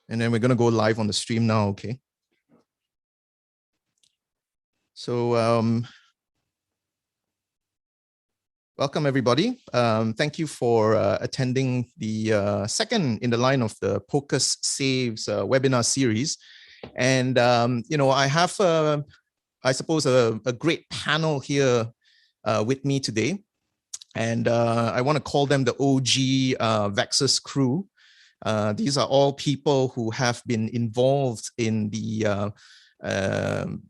And then we're going to go live on the stream now, okay? So welcome, everybody. Thank you for attending the second in the line of the POCUS Saves webinar series. And, you know, I have, I suppose, a great panel here with me today. And I want to call them the OG VEXUS crew. These are all people who have been involved in the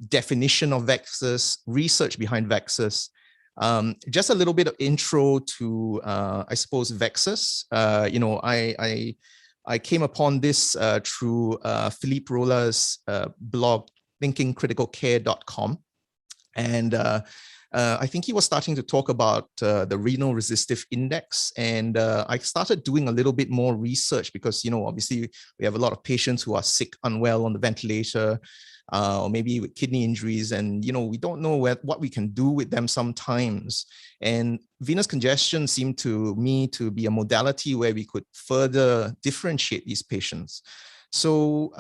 definition of VEXUS, research behind VEXUS. Just a little bit of intro to, I suppose, VEXUS. You know, I came upon this through Philippe Rola's blog, thinkingcriticalcare.com. And I think he was starting to talk about the renal resistive index. And I started doing a little bit more research because, you know, obviously we have a lot of patients who are sick, unwell on the ventilator, or maybe with kidney injuries. And, you know, we don't know what we can do with them sometimes. And venous congestion seemed to me to be a modality where we could further differentiate these patients. So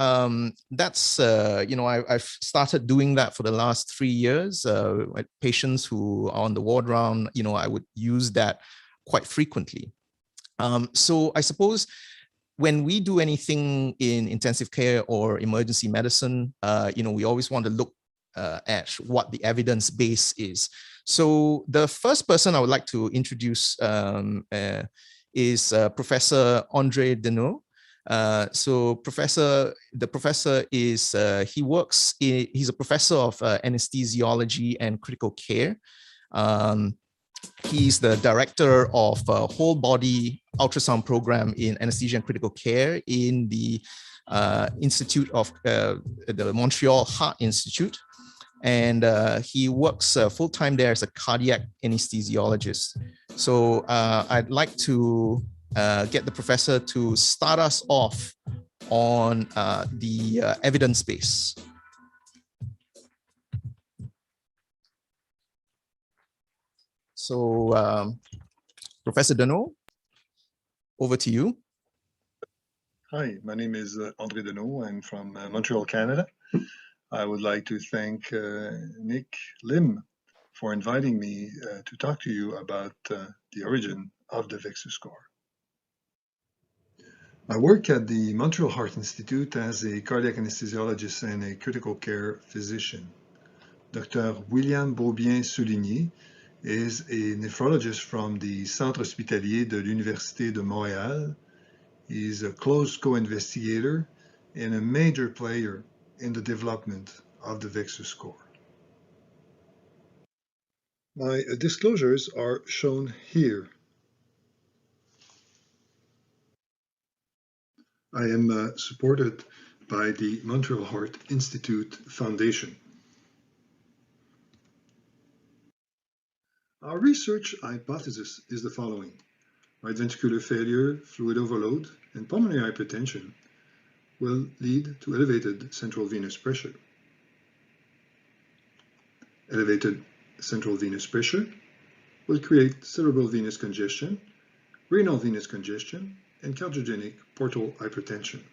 that's, you know, I've started doing that for the last 3 years. Patients who are on the ward round, you know, I would use that quite frequently. So I suppose when we do anything in intensive care or emergency medicine, you know, we always want to look at what the evidence base is. So the first person I would like to introduce is Professor Andre Denault. So the professor is, he's a professor of anesthesiology and critical care. He's the director of a whole body ultrasound program in anesthesia and critical care in the Institute of the Montreal Heart Institute. And he works full-time there as a cardiac anesthesiologist. So I'd like to get the professor to start us off on the evidence base. So, Professor Denault, over to you. Hi, my name is Andre Denault. I'm from Montreal, Canada. I would like to thank Nick Lim for inviting me to talk to you about the origin of the VEXUS score. I work at the Montreal Heart Institute as a cardiac anesthesiologist and a critical care physician. Dr. William Beaubien-Souligny is a nephrologist from the Centre Hospitalier de l'Université de Montréal. He's a close co-investigator and a major player in the development of the VEXUS score. My disclosures are shown here. I am supported by the Montreal Heart Institute Foundation. Our research hypothesis is the following. Right ventricular failure, fluid overload, and pulmonary hypertension will lead to elevated central venous pressure. Elevated central venous pressure will create cerebral venous congestion, renal venous congestion, and cardiogenic portal hypertension.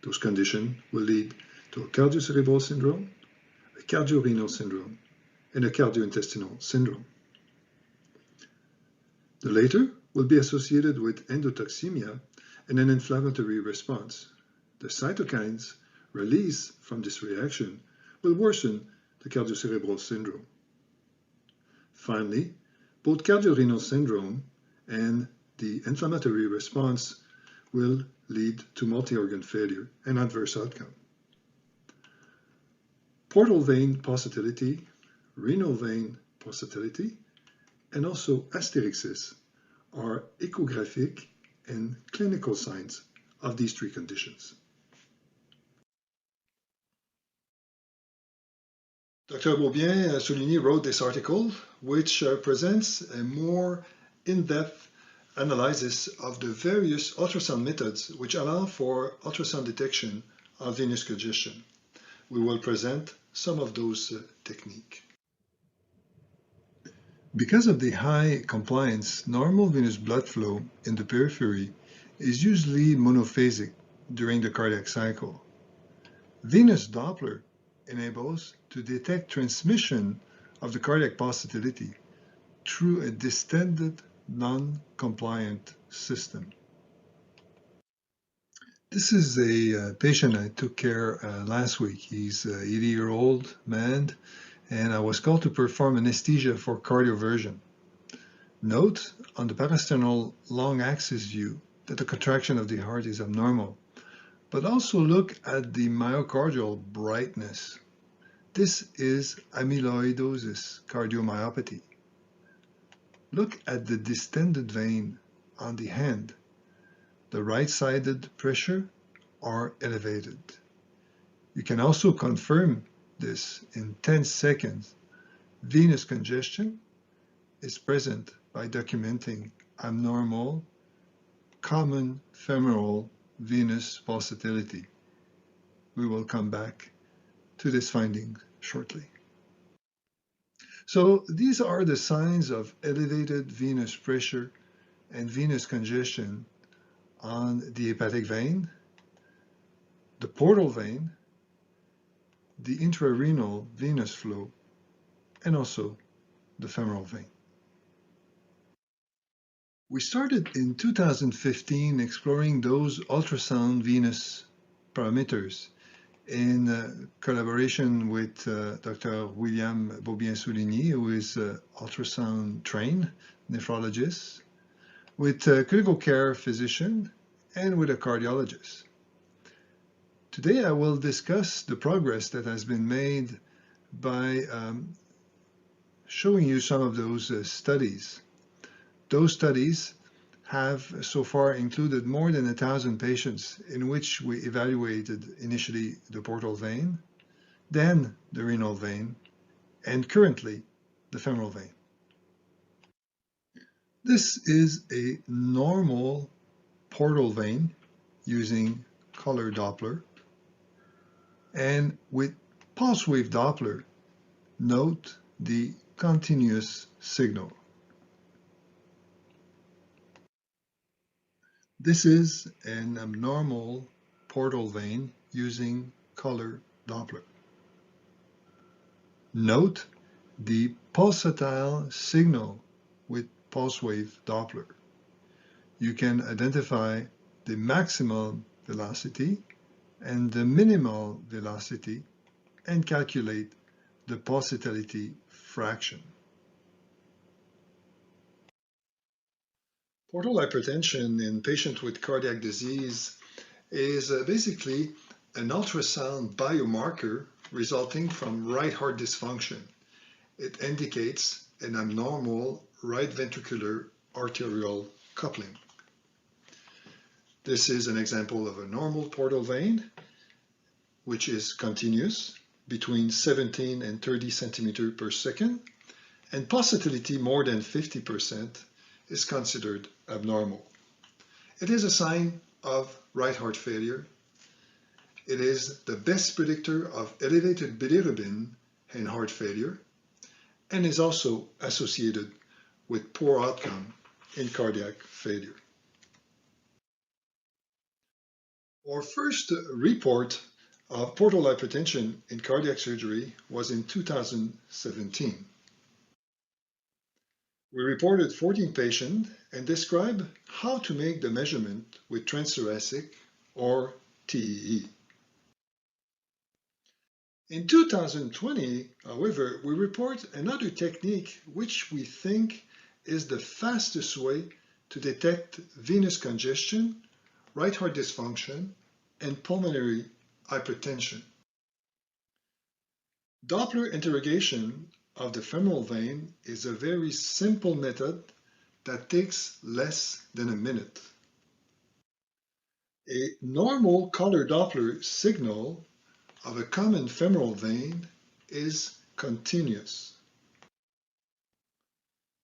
Those conditions will lead to a cardiocerebral syndrome, a cardiorenal syndrome, and a cardiointestinal syndrome. The latter will be associated with endotoxemia and an inflammatory response. The cytokines released from this reaction will worsen the cardiocerebral syndrome. Finally, both cardiorenal syndrome and the inflammatory response will lead to multi-organ failure and adverse outcome. Portal vein pulsatility, renal vein pulsatility, and also asterixis are echographic and clinical signs of these three conditions. Dr. Beaubien-Souligny wrote this article, which presents a more in-depth analysis of the various ultrasound methods which allow for ultrasound detection of venous congestion. We will present some of those techniques. Because of the high compliance, normal venous blood flow in the periphery is usually monophasic during the cardiac cycle. Venous Doppler enables to detect transmission of the cardiac pulsatility through a distended, non-compliant system. This is a patient I took care last week. He's an 80-year-old man, and I was called to perform anesthesia for cardioversion. Note on the parasternal long axis view that the contraction of the heart is abnormal, but also look at the myocardial brightness. This is amyloidosis cardiomyopathy. Look at the distended vein on the hand. The right-sided pressure are elevated. You can also confirm this in 10 seconds. Venous congestion is present by documenting abnormal, common femoral venous pulsatility. We will come back to this finding shortly. So these are the signs of elevated venous pressure and venous congestion on the hepatic vein, the portal vein, the intrarenal venous flow, and also the femoral vein. We started in 2015 exploring those ultrasound venous parameters in collaboration with Dr. William Beaubien-Souligny, who is ultrasound trained nephrologist, with a critical care physician, and with a cardiologist. Today I will discuss the progress that has been made by showing you some of those studies. Those studies have so far included more than 1,000 patients in which we evaluated initially the portal vein, then the renal vein, and currently the femoral vein. This is a normal portal vein using color Doppler, and with pulse wave Doppler, note the continuous signal. This is an abnormal portal vein using color Doppler. Note the pulsatile signal with pulse wave Doppler. You can identify the maximal velocity and the minimal velocity and calculate the pulsatility fraction. Portal hypertension in patients with cardiac disease is basically an ultrasound biomarker resulting from right heart dysfunction. It indicates an abnormal right ventricular arterial coupling. This is an example of a normal portal vein, which is continuous between 17 and 30 centimeters per second, and pulsatility more than 50% is considered abnormal. It is a sign of right heart failure. It is the best predictor of elevated bilirubin in heart failure, and is also associated with poor outcome in cardiac failure. Our first report of portal hypertension in cardiac surgery was in 2017. We reported 14 patients and described how to make the measurement with transthoracic or TEE. In 2020, however, we report another technique which we think is the fastest way to detect venous congestion, right heart dysfunction, and pulmonary hypertension. Doppler interrogation of the femoral vein is a very simple method that takes less than a minute. A normal color Doppler signal of a common femoral vein is continuous.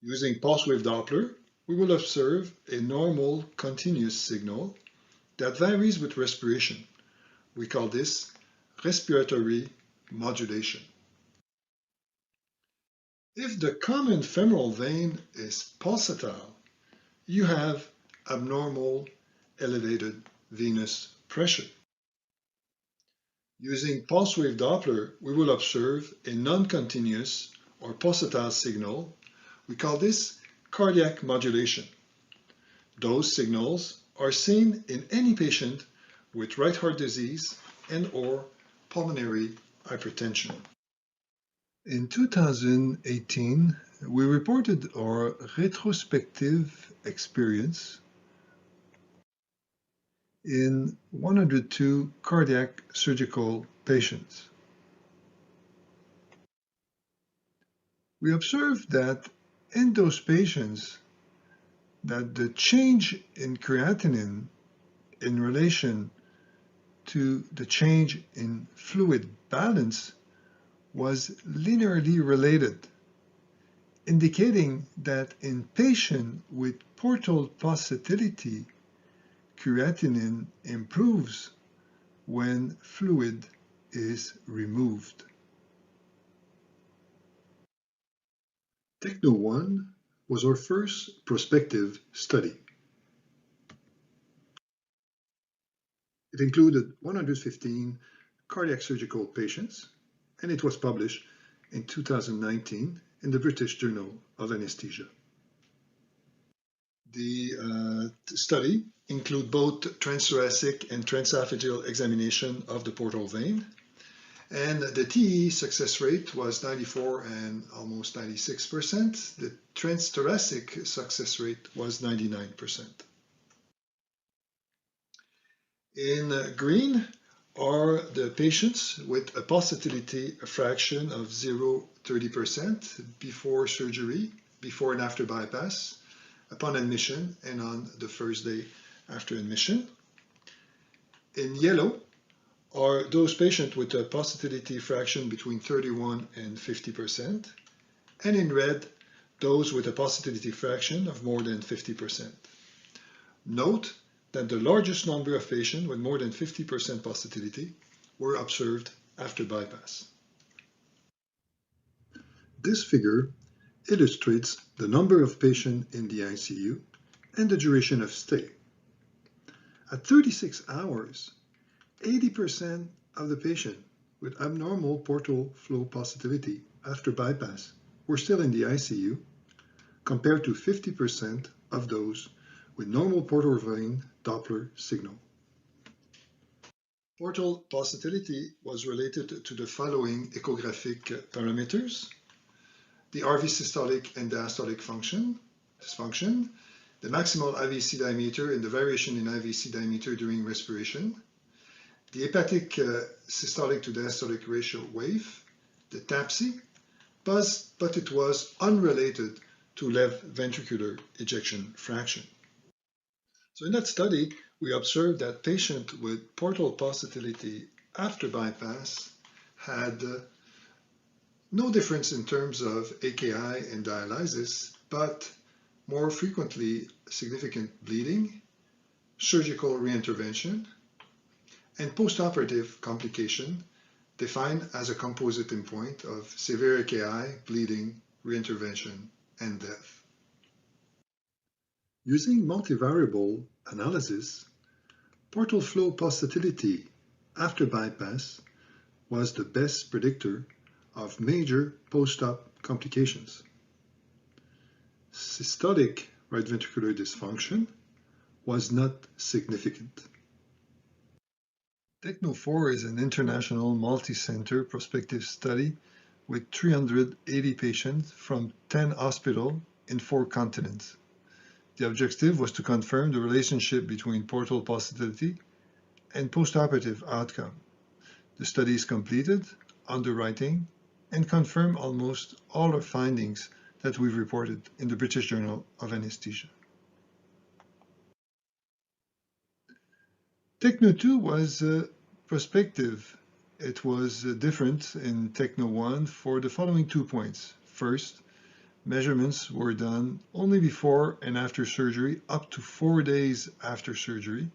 Using pulse wave Doppler, we will observe a normal continuous signal that varies with respiration. We call this respiratory modulation. If the common femoral vein is pulsatile, you have abnormal elevated venous pressure. Using pulse wave Doppler, we will observe a non-continuous or pulsatile signal. We call this cardiac modulation. Those signals are seen in any patient with right heart disease and/or pulmonary hypertension. In 2018, we reported our retrospective experience in 102 cardiac surgical patients. We observed that in those patients that the change in creatinine in relation to the change in fluid balance was linearly related, indicating that in patients with portal pulsatility, creatinine improves when fluid is removed. Techno-1 was our first prospective study. It included 115 cardiac surgical patients, and it was published in 2019 in the British Journal of Anaesthesia. The study included both transthoracic and transesophageal examination of the portal vein, and the TE success rate was 94 and almost 96%. The transthoracic success rate was 99%. In green are the patients with a pulsatility fraction of 0.30% before surgery, before and after bypass, upon admission and on the first day after admission. In yellow are those patients with a pulsatility fraction between 31 and 50%, and in red, those with a pulsatility fraction of more than 50%. Note that the largest number of patients with more than 50% pulsatility were observed after bypass. This figure illustrates the number of patients in the ICU and the duration of stay. At 36 hours, 80% of the patients with abnormal portal flow pulsatility after bypass were still in the ICU, compared to 50% of those with normal portal vein Doppler signal. Portal pulsatility was related to the following echographic parameters: the RV systolic and diastolic dysfunction, the maximal IVC diameter and the variation in IVC diameter during respiration, the hepatic systolic to diastolic ratio wave, the TAPSE, but it was unrelated to left ventricular ejection fraction. So in that study, we observed that patients with portal pulsatility after bypass had no difference in terms of AKI and dialysis, but more frequently significant bleeding, surgical reintervention, and postoperative complication defined as a composite endpoint of severe AKI, bleeding, reintervention, and death. Using multivariable analysis, portal flow pulsatility after bypass was the best predictor of major post-op complications. Systolic right ventricular dysfunction was not significant. Techno-4 is an international multi-center prospective study with 380 patients from 10 hospitals in 4 continents. The objective was to confirm the relationship between portal pulsatility and postoperative outcome. The study is completed, underwriting, and confirmed almost all our findings that we've reported in the British Journal of Anaesthesia. Techno-2 was prospective. It was different in Techno-1 for the following 2 points. First, measurements were done only before and after surgery, up to 4 days after surgery.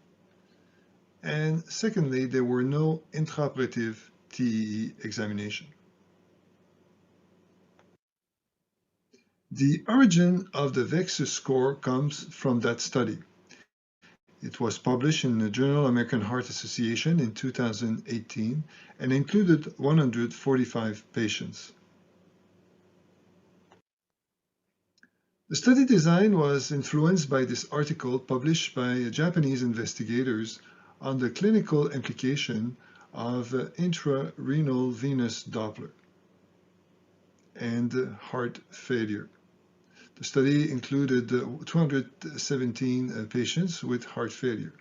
And secondly, there were no intraoperative TEE examination. The origin of the VEXUS score comes from that study. It was published in the Journal American Heart Association in 2018 and included 145 patients. The study design was influenced by this article published by Japanese investigators on the clinical implication of intrarenal venous Doppler and heart failure. The study included 217 patients with heart failure.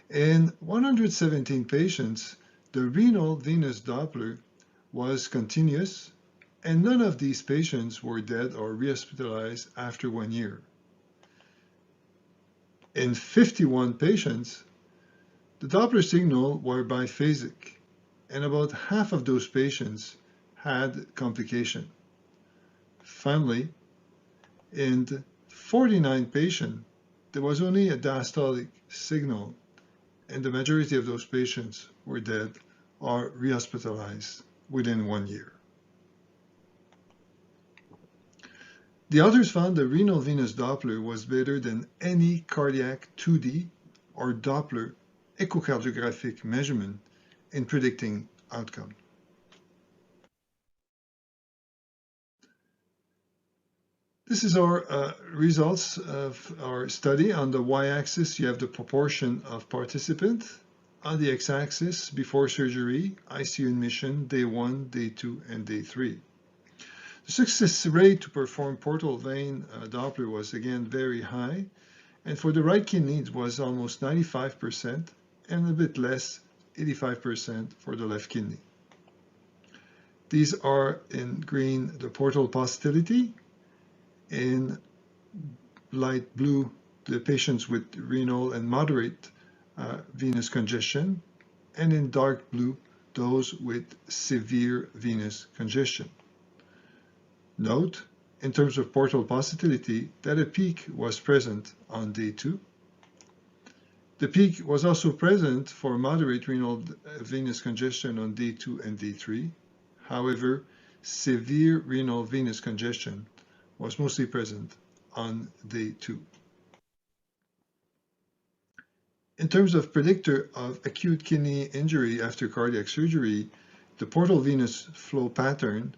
In 117 patients, the renal venous Doppler was continuous, and none of these patients were dead or rehospitalized after 1 year. In 51 patients, the Doppler signal were biphasic, and about half of those patients had complication. Finally, in 49 patients, there was only a diastolic signal, and the majority of those patients were dead or rehospitalized within 1 year. The authors found the renal venous Doppler was better than any cardiac 2D or Doppler echocardiographic measurement in predicting outcome. This is our results of our study. On the y-axis, you have the proportion of participants. On the x-axis, before surgery, ICU admission, day 1, day 2, and day 3. The success rate to perform portal vein Doppler was again very high, and for the right kidney it was almost 95% and a bit less, 85% for the left kidney. These are in green the portal positivity, in light blue the patients with renal and moderate venous congestion, and in dark blue those with severe venous congestion. Note, in terms of portal positivity, that a peak was present on day 2. The peak was also present for moderate renal venous congestion on day 2 and day 3. However, severe renal venous congestion was mostly present on day 2. In terms of predictor of acute kidney injury after cardiac surgery, the portal venous flow pattern,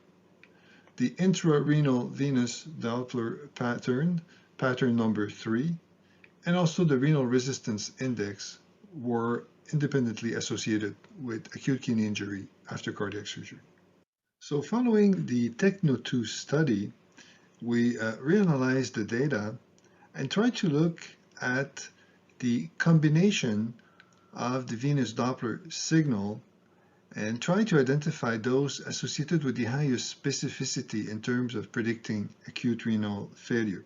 the intrarenal venous Doppler pattern, pattern number 3, and also the renal resistance index were independently associated with acute kidney injury after cardiac surgery. So following the TECHNO-2 study, we reanalyzed the data and tried to look at the combination of the venous Doppler signal and try to identify those associated with the highest specificity in terms of predicting acute renal failure.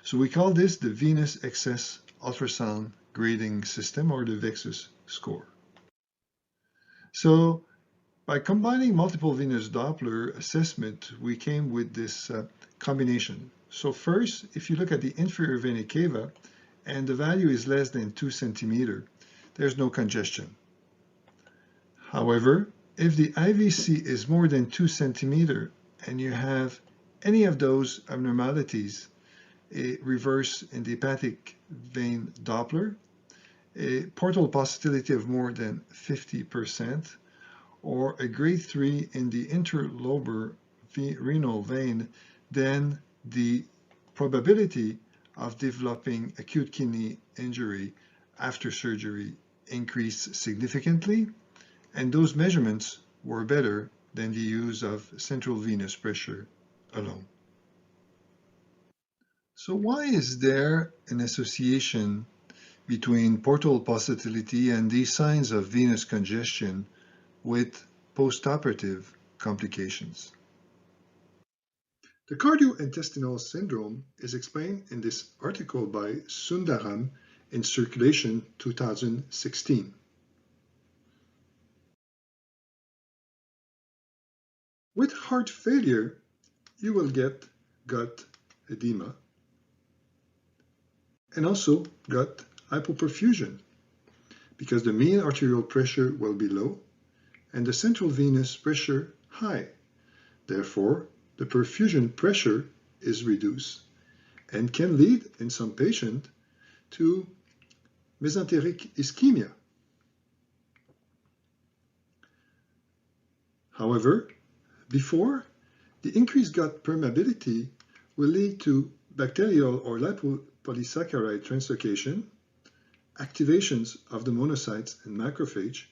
So we call this the venous excess ultrasound grading system, or the VEXUS score. So by combining multiple venous Doppler assessment, we came with this combination. So first, if you look at the inferior vena cava and the value is less than 2 centimeters, there's no congestion. However, if the IVC is more than 2 centimeters and you have any of those abnormalities, a reverse in the hepatic vein Doppler, a portal positivity of more than 50%, or a grade 3 in the interlobar renal vein, then the probability of developing acute kidney injury after surgery increased significantly, and those measurements were better than the use of central venous pressure alone. So why is there an association between portal positivity and these signs of venous congestion with postoperative complications? The cardiointestinal syndrome is explained in this article by Sundaram in Circulation 2016. With heart failure, you will get gut edema and also gut hypoperfusion because the mean arterial pressure will be low and the central venous pressure high. Therefore, the perfusion pressure is reduced and can lead in some patients to mesenteric ischemia. However, before, the increased gut permeability will lead to bacterial or lipopolysaccharide translocation, activations of the monocytes and macrophage,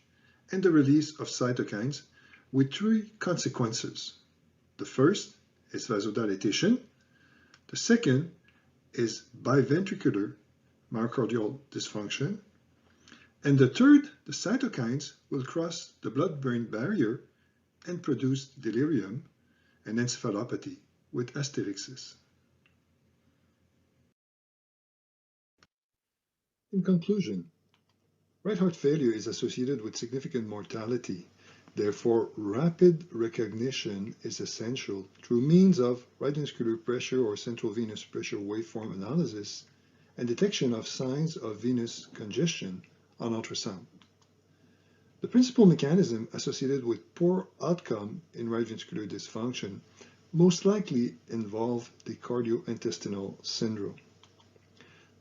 and the release of cytokines with three consequences. The first is vasodilatation. The second is biventricular myocardial dysfunction. And the third, the cytokines will cross the blood-brain barrier and produce delirium and encephalopathy with asterixis. In conclusion, right heart failure is associated with significant mortality. Therefore, rapid recognition is essential through means of right ventricular pressure or central venous pressure waveform analysis and detection of signs of venous congestion on ultrasound. The principal mechanism associated with poor outcome in right ventricular dysfunction most likely involve the cardiointestinal syndrome.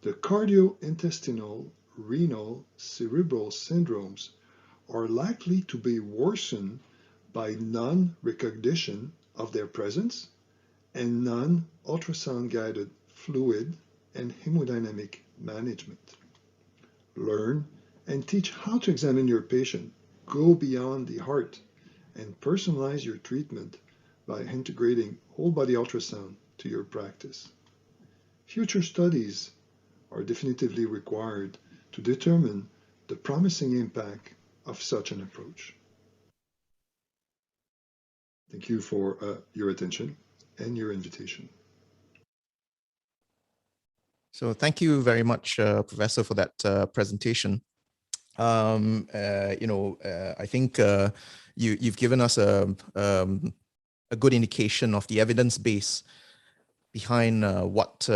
The cardiointestinal, renal, cerebral syndromes are likely to be worsened by non-recognition of their presence and non-ultrasound guided fluid and hemodynamic management. Learn and teach how to examine your patient, go beyond the heart, and personalize your treatment by integrating whole body ultrasound to your practice. Future studies are definitively required to determine the promising impact of such an approach. Thank you for your attention and your invitation. So thank you very much, Professor, for that presentation. I think you've given us a good indication of the evidence base behind what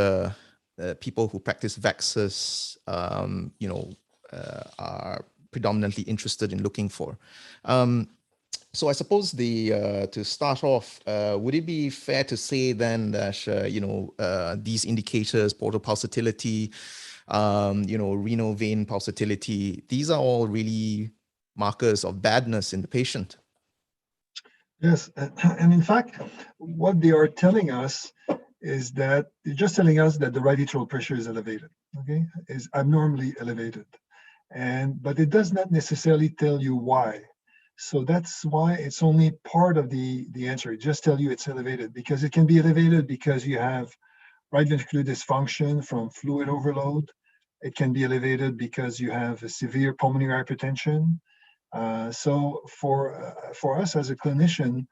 people who practice VEXUS, are predominantly interested in looking for. So I suppose to start off, would it be fair to say then that these indicators, portal pulsatility, renal vein pulsatility, these are all really markers of badness in the patient? Yes, and in fact, what they are telling us is that they're just telling us that the right atrial pressure is elevated, okay, is abnormally elevated, but it does not necessarily tell you why. So that's why it's only part of the answer. It just tells you it's elevated, because it can be elevated because you have right ventricular dysfunction from fluid overload. It can be elevated because you have a severe pulmonary hypertension. So for us as a clinician,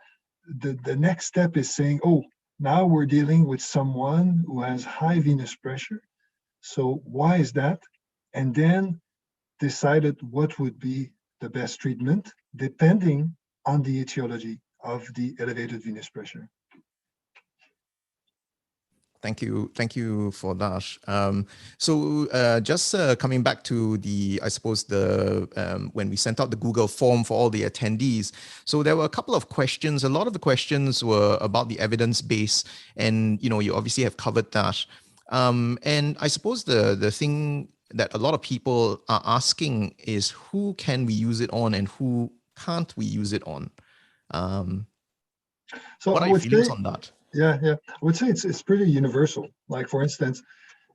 the next step is saying, oh, now we're dealing with someone who has high venous pressure. So why is that? And then decided what would be the best treatment depending on the etiology of the elevated venous pressure. Thank you for that. Just coming back to when we sent out the Google form for all the attendees, so there were a couple of questions. A lot of the questions were about the evidence base, and you obviously have covered that. And I suppose the thing that a lot of people are asking is, who can we use it on and who can't we use it on? So what are your feelings on that? Yeah. I would say it's pretty universal. Like, for instance,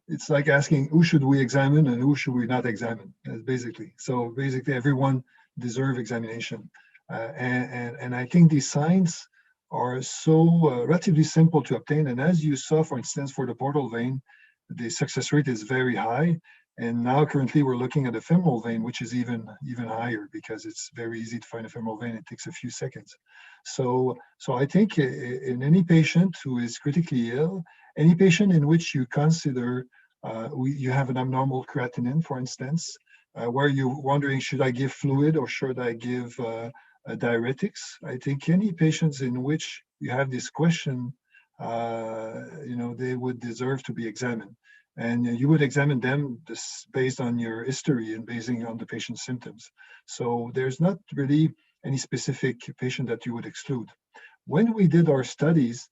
it's like asking who should we examine and who should we not examine, basically. So basically everyone deserves examination. And I think these signs are so relatively simple to obtain. And as you saw, for instance, for the portal vein, the success rate is very high. And now currently we're looking at the femoral vein, which is even higher, because it's very easy to find a femoral vein. It takes a few seconds. So I think in any patient who is critically ill, any patient in which you consider you have an abnormal creatinine, for instance, where you're wondering, should I give fluid or should I give diuretics? I think any patients in which you have this question, they would deserve to be examined. And you would examine them based on your history and based on the patient's symptoms. So there's not really any specific patient that you would exclude. When we did our studies,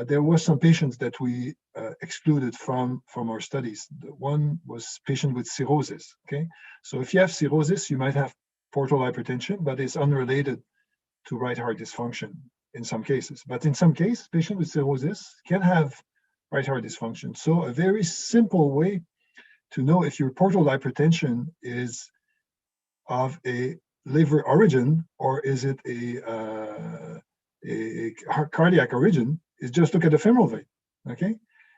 There were some patients that we excluded from our studies. One was patient with cirrhosis. Okay, so if you have cirrhosis, you might have portal hypertension, but it's unrelated to right heart dysfunction in some cases. But in some cases, patients with cirrhosis can have right heart dysfunction. So a very simple way to know if your portal hypertension is of a liver origin or is it a cardiac origin is just look at the femoral vein, okay?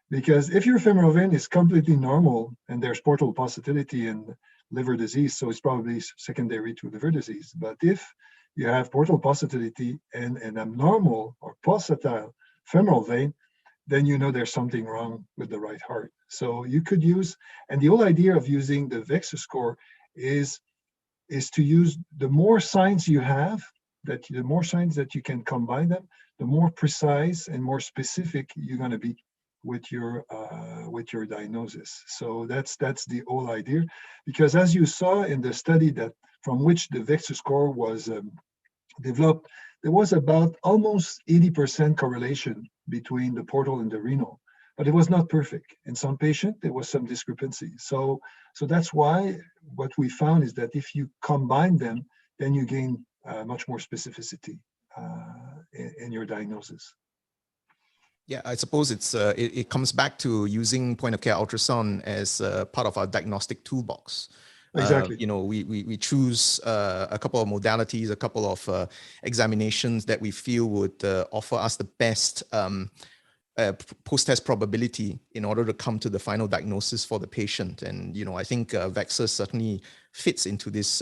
Because if your femoral vein is completely normal and there's portal pulsatility and liver disease, so it's probably secondary to liver disease. But if you have portal pulsatility and an abnormal or pulsatile femoral vein, then you know there's something wrong with the right heart. So you could use, and the whole idea of using the VEXUS score is to use the more signs you have, the more signs that you can combine them, the more precise and more specific you're going to be with your diagnosis. So that's the whole idea, because as you saw in the study that from which the VEXUS score was developed, there was about almost 80% correlation between the portal and the renal, but it was not perfect. In some patients, there was some discrepancy. So that's why what we found is that if you combine them, then you gain much more specificity in your diagnosis. Yeah, I suppose it comes back to using point-of-care ultrasound as part of our diagnostic toolbox. Exactly. We choose a couple of modalities, a couple of examinations that we feel would offer us the best post-test probability in order to come to the final diagnosis for the patient. And, I think VEXUS certainly fits into this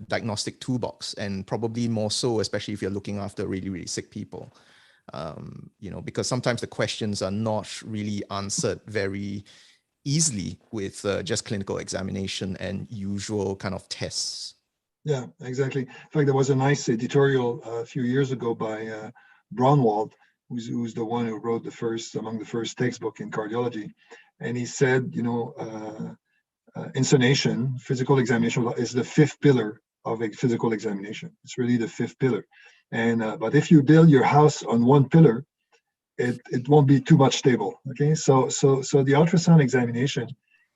diagnostic toolbox, and probably more so, especially if you're looking after really, really sick people. Because sometimes the questions are not really answered very easily with just clinical examination and usual kind of tests. Yeah, exactly. In fact, there was a nice editorial a few years ago by Braunwald, who's the one who wrote among the first textbook in cardiology. And he said, insonation, physical examination is the fifth pillar of a physical examination. It's really the fifth pillar. And but if you build your house on one pillar, it won't be too much stable. Okay, so the ultrasound examination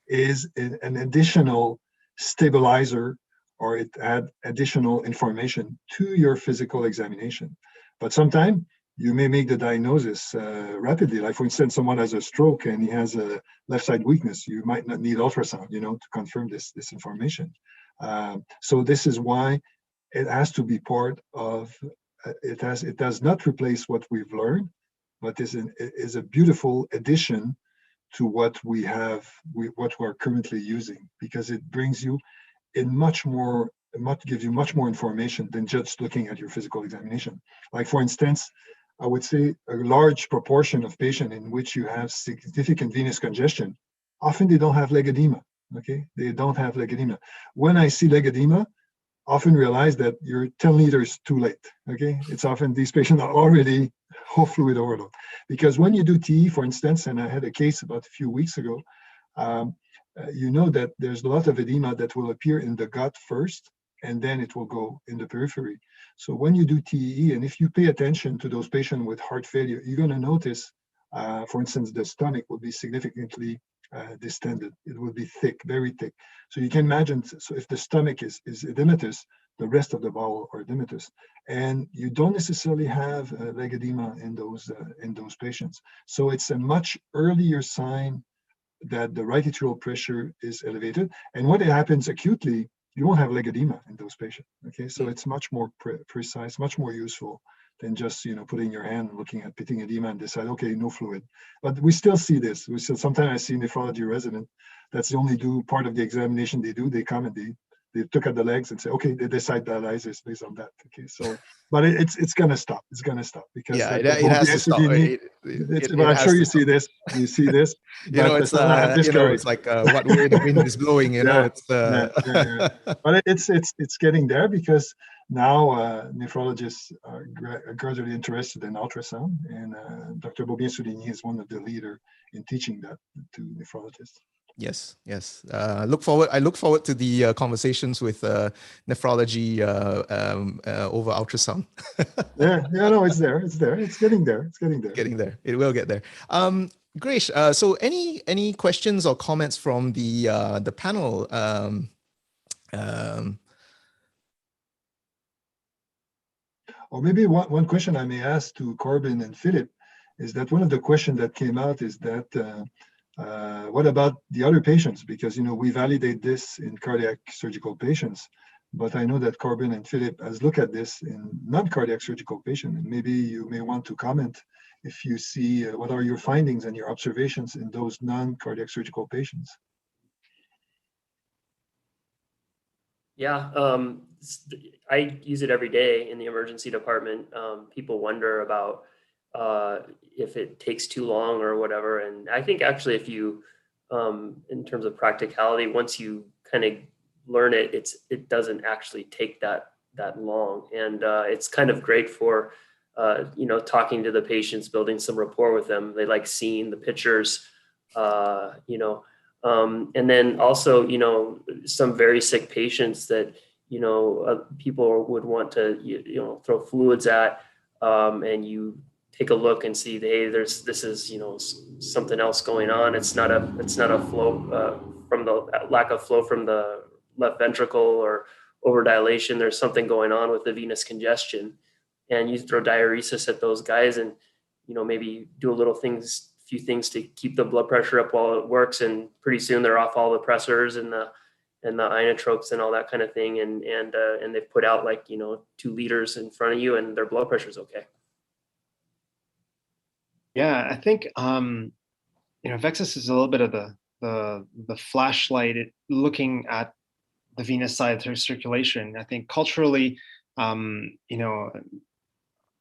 is an additional stabilizer, or it add additional information to your physical examination. But sometimes you may make the diagnosis rapidly. Like, for instance, someone has a stroke and he has a left side weakness. You might not need ultrasound, to confirm this information. So this is why it has to be part of. It does not replace what we've learned, but is a beautiful addition to what we have, what we're currently using, because it brings you in gives you much more information than just looking at your physical examination. Like, for instance, I would say a large proportion of patients in which you have significant venous congestion, often they don't have leg edema. Okay, they don't have leg edema. When I see leg edema, often realize that you're 10 liters too late. Okay, it's often these patients are already whole fluid overload. Because when you do TE, for instance, and I had a case about a few weeks ago, that there's a lot of edema that will appear in the gut first, and then it will go in the periphery. So when you do TEE, and if you pay attention to those patients with heart failure, you're going to notice, for instance, the stomach will be significantly distended. It will be thick, very thick. So you can imagine, so if the stomach is edematous, the rest of the bowel are edematous, and you don't necessarily have leg edema in those patients. So it's a much earlier sign that the right atrial pressure is elevated, and when it happens acutely, you won't have leg edema in those patients. Okay, so it's much more precise, much more useful than just putting your hand, looking at pitting edema and decide, okay, no fluid. But we still see this. Sometimes I see nephrology resident, that's the only part of the examination they do. They come and they look at the legs and say, okay, they decide dialysis based on that. Okay, so but it's gonna stop. It's gonna stop because it has to stop. But I'm sure you see this. You see this. It's like what way the wind is blowing. But it's getting there, because now nephrologists are gradually interested in ultrasound, and Dr. Beaubien-Souligny is one of the leaders in teaching that to nephrologists. Yes, yes. I look forward to the conversations with nephrology over ultrasound. Yeah, yeah, no, it's there. It's there. It's getting there. It's getting there. Getting there. It will get there. Great. So any questions or comments from the panel? Or maybe one question I may ask to Korbin and Philippe is that one of the questions that came out is that what about the other patients? Because, you know, we validate this in cardiac surgical patients, but I know that Korbin and Philippe has looked at this in non-cardiac surgical patients. And maybe you may want to comment if you see what are your findings and your observations in those non-cardiac surgical patients. Yeah, I use it every day in the emergency department. People wonder about if it takes too long or whatever. And I think actually if you, in terms of practicality, once you kind of learn it, it doesn't actually take that long. And it's kind of great for, you know, talking to the patients, building some rapport with them. They like seeing the pictures, you know. And then also, you know, some very sick patients that, you know, people would want to, you know, throw fluids at, and you take a look and see, hey, this is, you know, something else going on. It's not a flow from the lack of flow from the left ventricle or overdilation. There's something going on with the venous congestion, and you throw diuresis at those guys, and, you know, maybe do a few things to keep the blood pressure up while it works, and pretty soon they're off all the pressors and the inotropes and all that kind of thing, and they've put out, like, you know, 2 liters in front of you, and their blood pressure's okay. Yeah, I think you know, VEXUS is a little bit of the flashlight looking at the venous side through circulation. I think culturally, you know,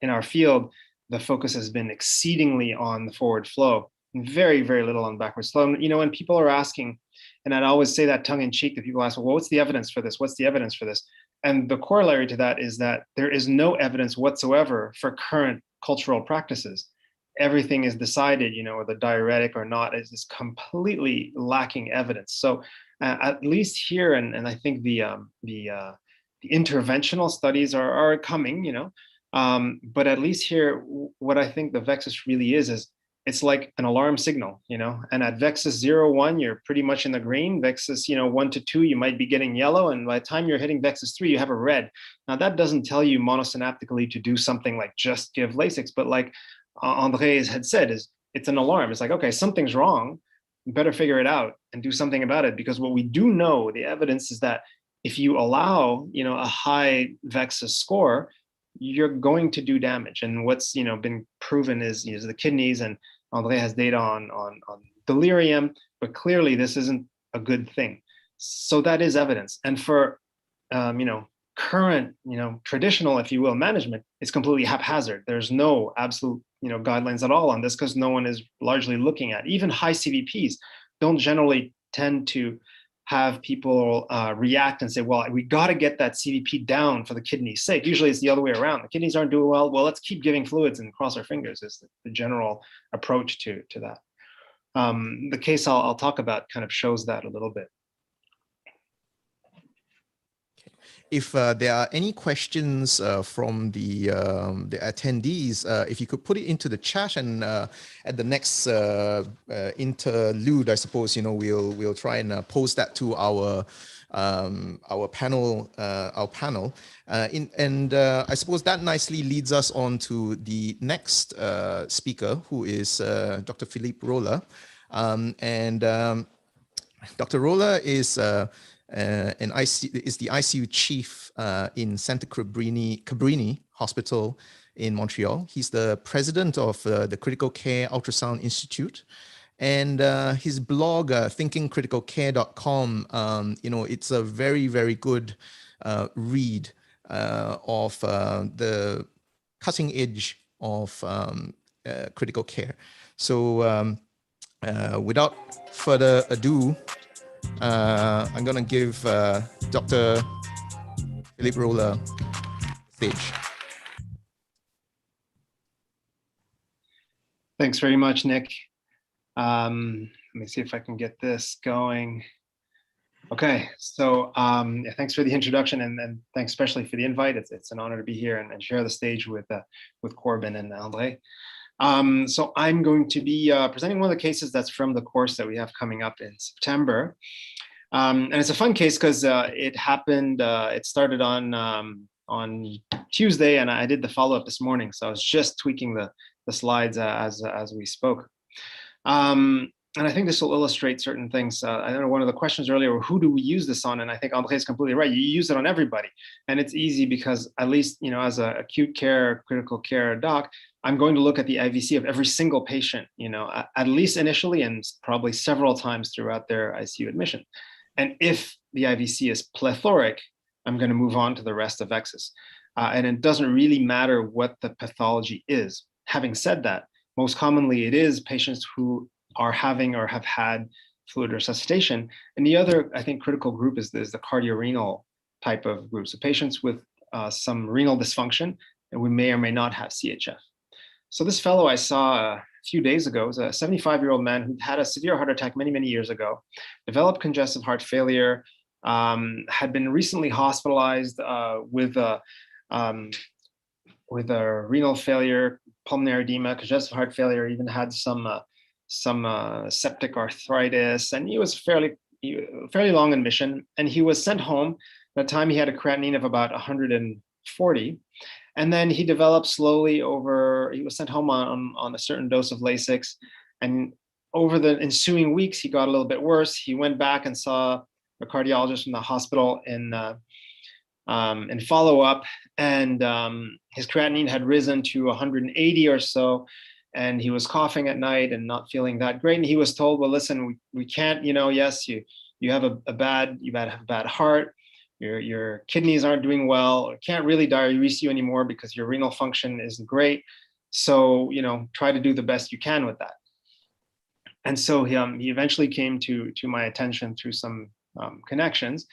in our field, the focus has been exceedingly on the forward flow and very, very little on backwards flow. You know, when people are asking, and I'd always say that tongue in cheek, that people ask, well, what's the evidence for this? What's the evidence for this? And the corollary to that is that there is no evidence whatsoever for current cultural practices. Everything is decided, you know, whether diuretic or not, is completely lacking evidence. So at least here, and I think the interventional studies are coming, you know, but at least here, what I think the VEXUS really is it's like an alarm signal, you know, and at VEXUS 0-1, you're pretty much in the green. VEXUS, you know, 1-2, you might be getting yellow. And by the time you're hitting VEXUS 3, you have a red. Now that doesn't tell you monosynaptically to do something like just give Lasix, but like André had said, it's an alarm. It's like, okay, something's wrong. You better figure it out and do something about it. Because what we do know, the evidence is that if you allow, you know, a high VEXUS score, you're going to do damage. And what's, you know, been proven is the kidneys, and André has data on delirium, but clearly this isn't a good thing. So that is evidence. And for, you know, current, you know, traditional, if you will, management, it's completely haphazard. There's no absolute, you know, guidelines at all on this, because no one is largely looking at. Even high CVPs don't generally tend to have people react and say, well, we got to get that CVP down for the kidney's sake. Usually it's the other way around. The kidneys aren't doing well. Well, let's keep giving fluids and cross our fingers is the general approach to that. The case I'll talk about kind of shows that a little bit. If there are any questions from the attendees, if you could put it into the chat, and at the next interlude, I suppose, you know, we'll try and post that to our panel. I suppose that nicely leads us on to the next speaker, who is Dr. Philippe Rola, Dr. Rola is is the ICU chief in Santa Cabrini Hospital in Montreal. He's the president of the Critical Care Ultrasound Institute, and his blog, thinkingcriticalcare.com, you know, it's a very, very good read of the cutting edge of critical care. So without further ado, I'm going to give Dr. Philippe Rola the stage. Thanks very much, Nick. me see if I can get this going. Okay, so yeah, thanks for the introduction, and thanks especially for the invite. It's an honor to be here and share the stage with Korbin and André. So I'm going to be presenting one of the cases that's from the course that we have coming up in September. And it's a fun case because it happened, it started on Tuesday, and I did the follow-up this morning. So I was just tweaking the slides as we spoke. And I think this will illustrate certain things. I know one of the questions earlier, who do we use this on? And I think André is completely right. You use it on everybody. And it's easy because at least, you know, as an acute care, critical care doc, I'm going to look at the IVC of every single patient, you know, at least initially and probably several times throughout their ICU admission. And if the IVC is plethoric, I'm going to move on to the rest of VEXUS. And it doesn't really matter what the pathology is. Having said that, most commonly it is patients who are having or have had fluid resuscitation. And the other, I think, critical group is the cardiorenal type of group. So patients with some renal dysfunction, and we may or may not have CHF. So this fellow I saw a few days ago was a 75-year-old man who had a severe heart attack many, many years ago, developed congestive heart failure, had been recently hospitalized with a renal failure, pulmonary edema, congestive heart failure, even had some septic arthritis, and he was fairly long admission, and he was sent home. At the time he had a creatinine of about 140, and then he developed slowly over, he was sent home on a certain dose of Lasix, and over the ensuing weeks he got a little bit worse. He went back and saw a cardiologist in the hospital in follow-up, and his creatinine had risen to 180 or so, and he was coughing at night and not feeling that great. And he was told, well, listen, we can't, you know, yes, you have a bad heart, your kidneys aren't doing well, can't really diurese you anymore because your renal function isn't great. So, you know, try to do the best you can with that. And so he eventually came to my attention through some connections.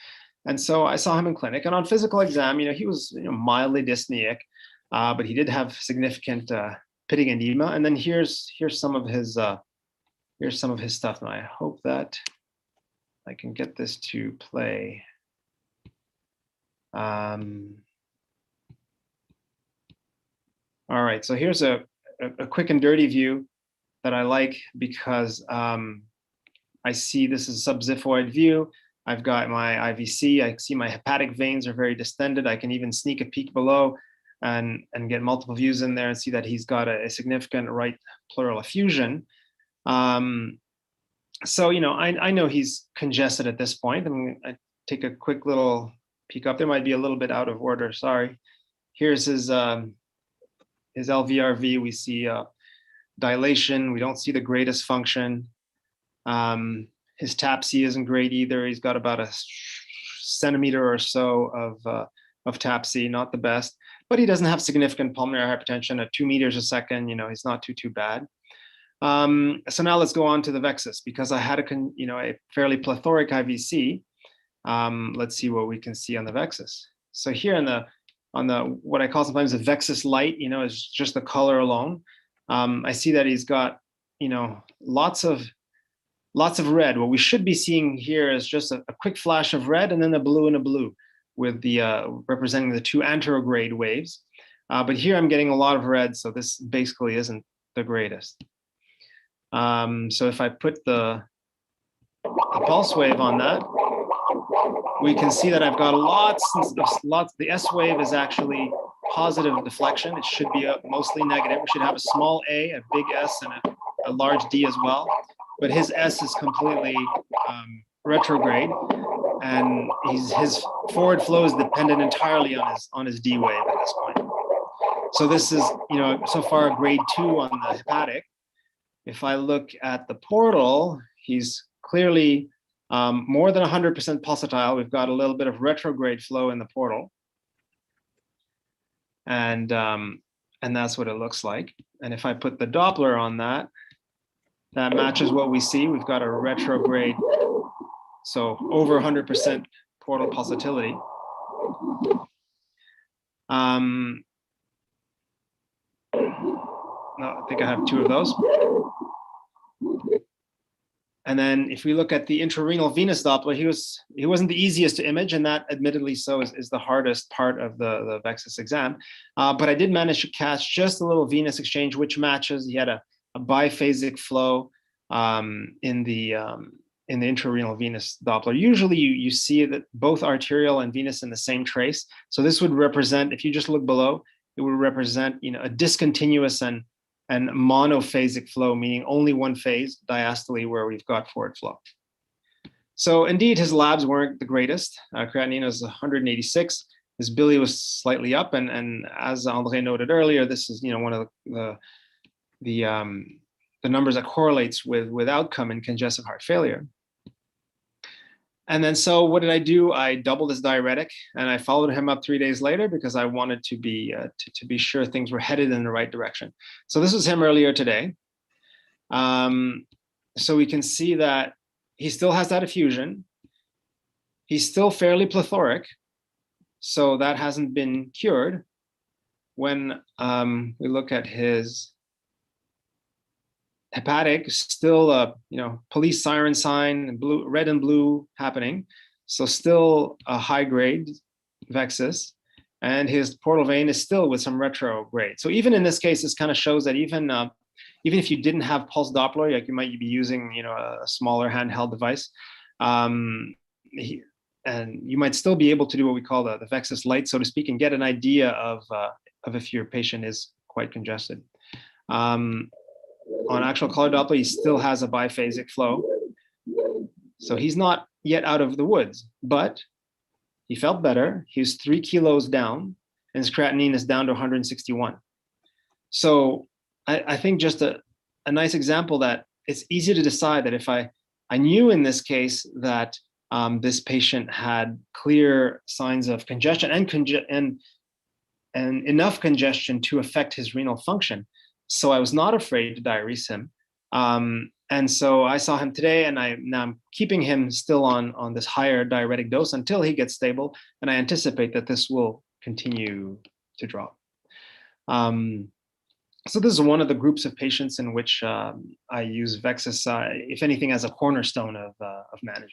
And so I saw him in clinic, and on physical exam, you know, he was, you know, mildly dyspneic, but he did have significant pitting edema. And then here's some of his stuff. And I hope that I can get this to play. All right, so here's a quick and dirty view that I like because I see this is a subxiphoid view. I've got my IVC. I see my hepatic veins are very distended. I can even sneak a peek below and get multiple views in there and see that he's got a significant right pleural effusion. So, you know, I know he's congested at this point. I mean, I take a quick little peek up. There might be a little bit out of order, sorry. Here's his LVRV. We see dilation. We don't see the greatest function. His TAPC isn't great either. He's got about a centimeter or so of TAPC, not the best, but he doesn't have significant pulmonary hypertension at 2 meters a second. You know, he's not too bad. So now let's go on to the VEXUS, because I had a fairly plethoric IVC. Let's see what we can see on the VEXUS. So here on the what I call sometimes the VEXUS light, you know, is just the color alone. I see that he's got, you know, lots of red. What we should be seeing here is just a quick flash of red and then a blue and a blue with the representing the two anterograde waves. But here I'm getting a lot of red, so this basically isn't the greatest. So if I put the pulse wave on that, we can see that I've got lots. The S wave is actually positive deflection. It should be mostly negative. We should have a small A, a big S, and a large D as well. But his S is completely retrograde, and his forward flow is dependent entirely on his D wave at this point. So this is, you know, so far grade 2 on the hepatic. If I look at the portal, he's clearly more than 100% pulsatile. We've got a little bit of retrograde flow in the portal, and that's what it looks like. And if I put the Doppler on that, that matches what we see. We've got a retrograde, so over 100% portal pulsatility. No, I think I have 2 of those. And then if we look at the intrarenal venous Doppler, he wasn't the easiest to image, and that admittedly so is the hardest part of the VEXUS exam. But I did manage to catch just a little venous exchange, which matches. He had a biphasic flow in the intrarenal venous Doppler. Usually you see that both arterial and venous in the same trace. So this would represent, if you just look below, it would represent, you know, a discontinuous and monophasic flow, meaning only one phase diastole where we've got forward flow. So indeed, his labs weren't the greatest. Creatinine was 186. His bili was slightly up, and as André noted earlier, this is, you know, one of the numbers that correlates with outcome in congestive heart failure. And then, so what did I do? I doubled his diuretic, and I followed him up 3 days later because I wanted to be sure things were headed in the right direction. So this was him earlier today. So we can see that he still has that effusion. He's still fairly plethoric, so that hasn't been cured. When we look at his hepatic, still you know, police siren sign, blue, red and blue happening. So still a high grade VEXUS, and his portal vein is still with some retrograde. So even in this case, this kind of shows that even if you didn't have pulse Doppler, like you might be using, you know, a smaller handheld device, and you might still be able to do what we call the VEXUS light, so to speak, and get an idea of if your patient is quite congested. On actual color Doppler, he still has a biphasic flow. So he's not yet out of the woods, but he felt better. He was 3 kilos down, and his creatinine is down to 161. So I think just a nice example that it's easy to decide that if I knew in this case that this patient had clear signs of congestion and enough congestion to affect his renal function. So I was not afraid to diurese him. And so I saw him today, and now I'm keeping him still on this higher diuretic dose until he gets stable. And I anticipate that this will continue to drop. So this is one of the groups of patients in which I use VEXUS, if anything, as a cornerstone of management.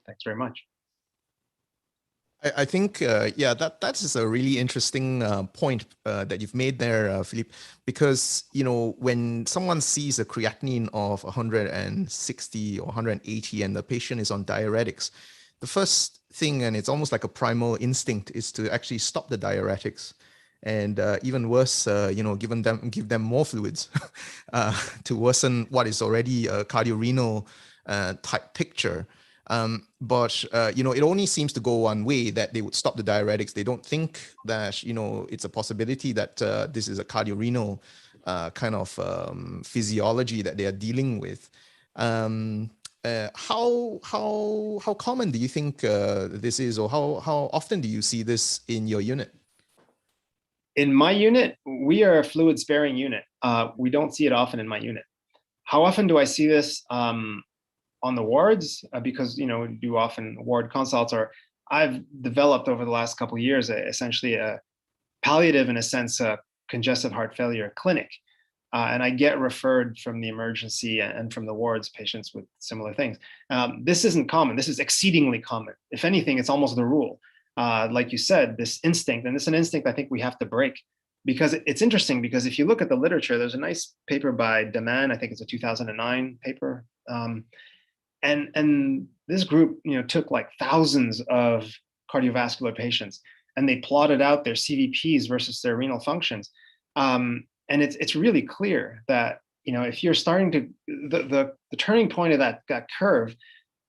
Thanks very much. I think, yeah, that is a really interesting point that you've made there, Philippe, because, you know, when someone sees a creatinine of 160 or 180 and the patient is on diuretics, the first thing, and it's almost like a primal instinct, is to actually stop the diuretics. And even worse, you know, give them more fluids to worsen what is already a cardiorenal type picture. But you know, it only seems to go one way, that they would stop the diuretics. They don't think that, you know, it's a possibility that this is a cardiorenal kind of physiology that they are dealing with. How common do you think this is, or how often do you see this in your unit? In my unit, we are a fluid sparing unit. We don't see it often in my unit. How often do I see this? On the wards, because, you know, we do often ward consults, or I've developed over the last couple of years essentially a palliative, in a sense, a congestive heart failure clinic. And I get referred from the emergency and from the wards patients with similar things. This isn't common. This is exceedingly common. If anything, it's almost the rule. Like you said, this instinct, and it's an instinct I think we have to break, because it's interesting, because if you look at the literature, there's a nice paper by Denault, I think it's a 2009 paper. And this group, you know, took like thousands of cardiovascular patients, and they plotted out their CVPs versus their renal functions. And it's really clear that, you know, if you're starting to, the turning point of that curve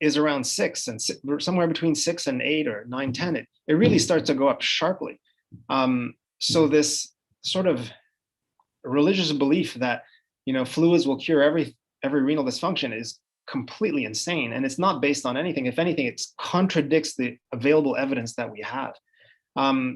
is around 6, and somewhere between 6 and 8 or 9, 10, it really starts to go up sharply. So this sort of religious belief that, you know, fluids will cure every renal dysfunction is completely insane, and it's not based on anything. If anything, it contradicts the available evidence that we have.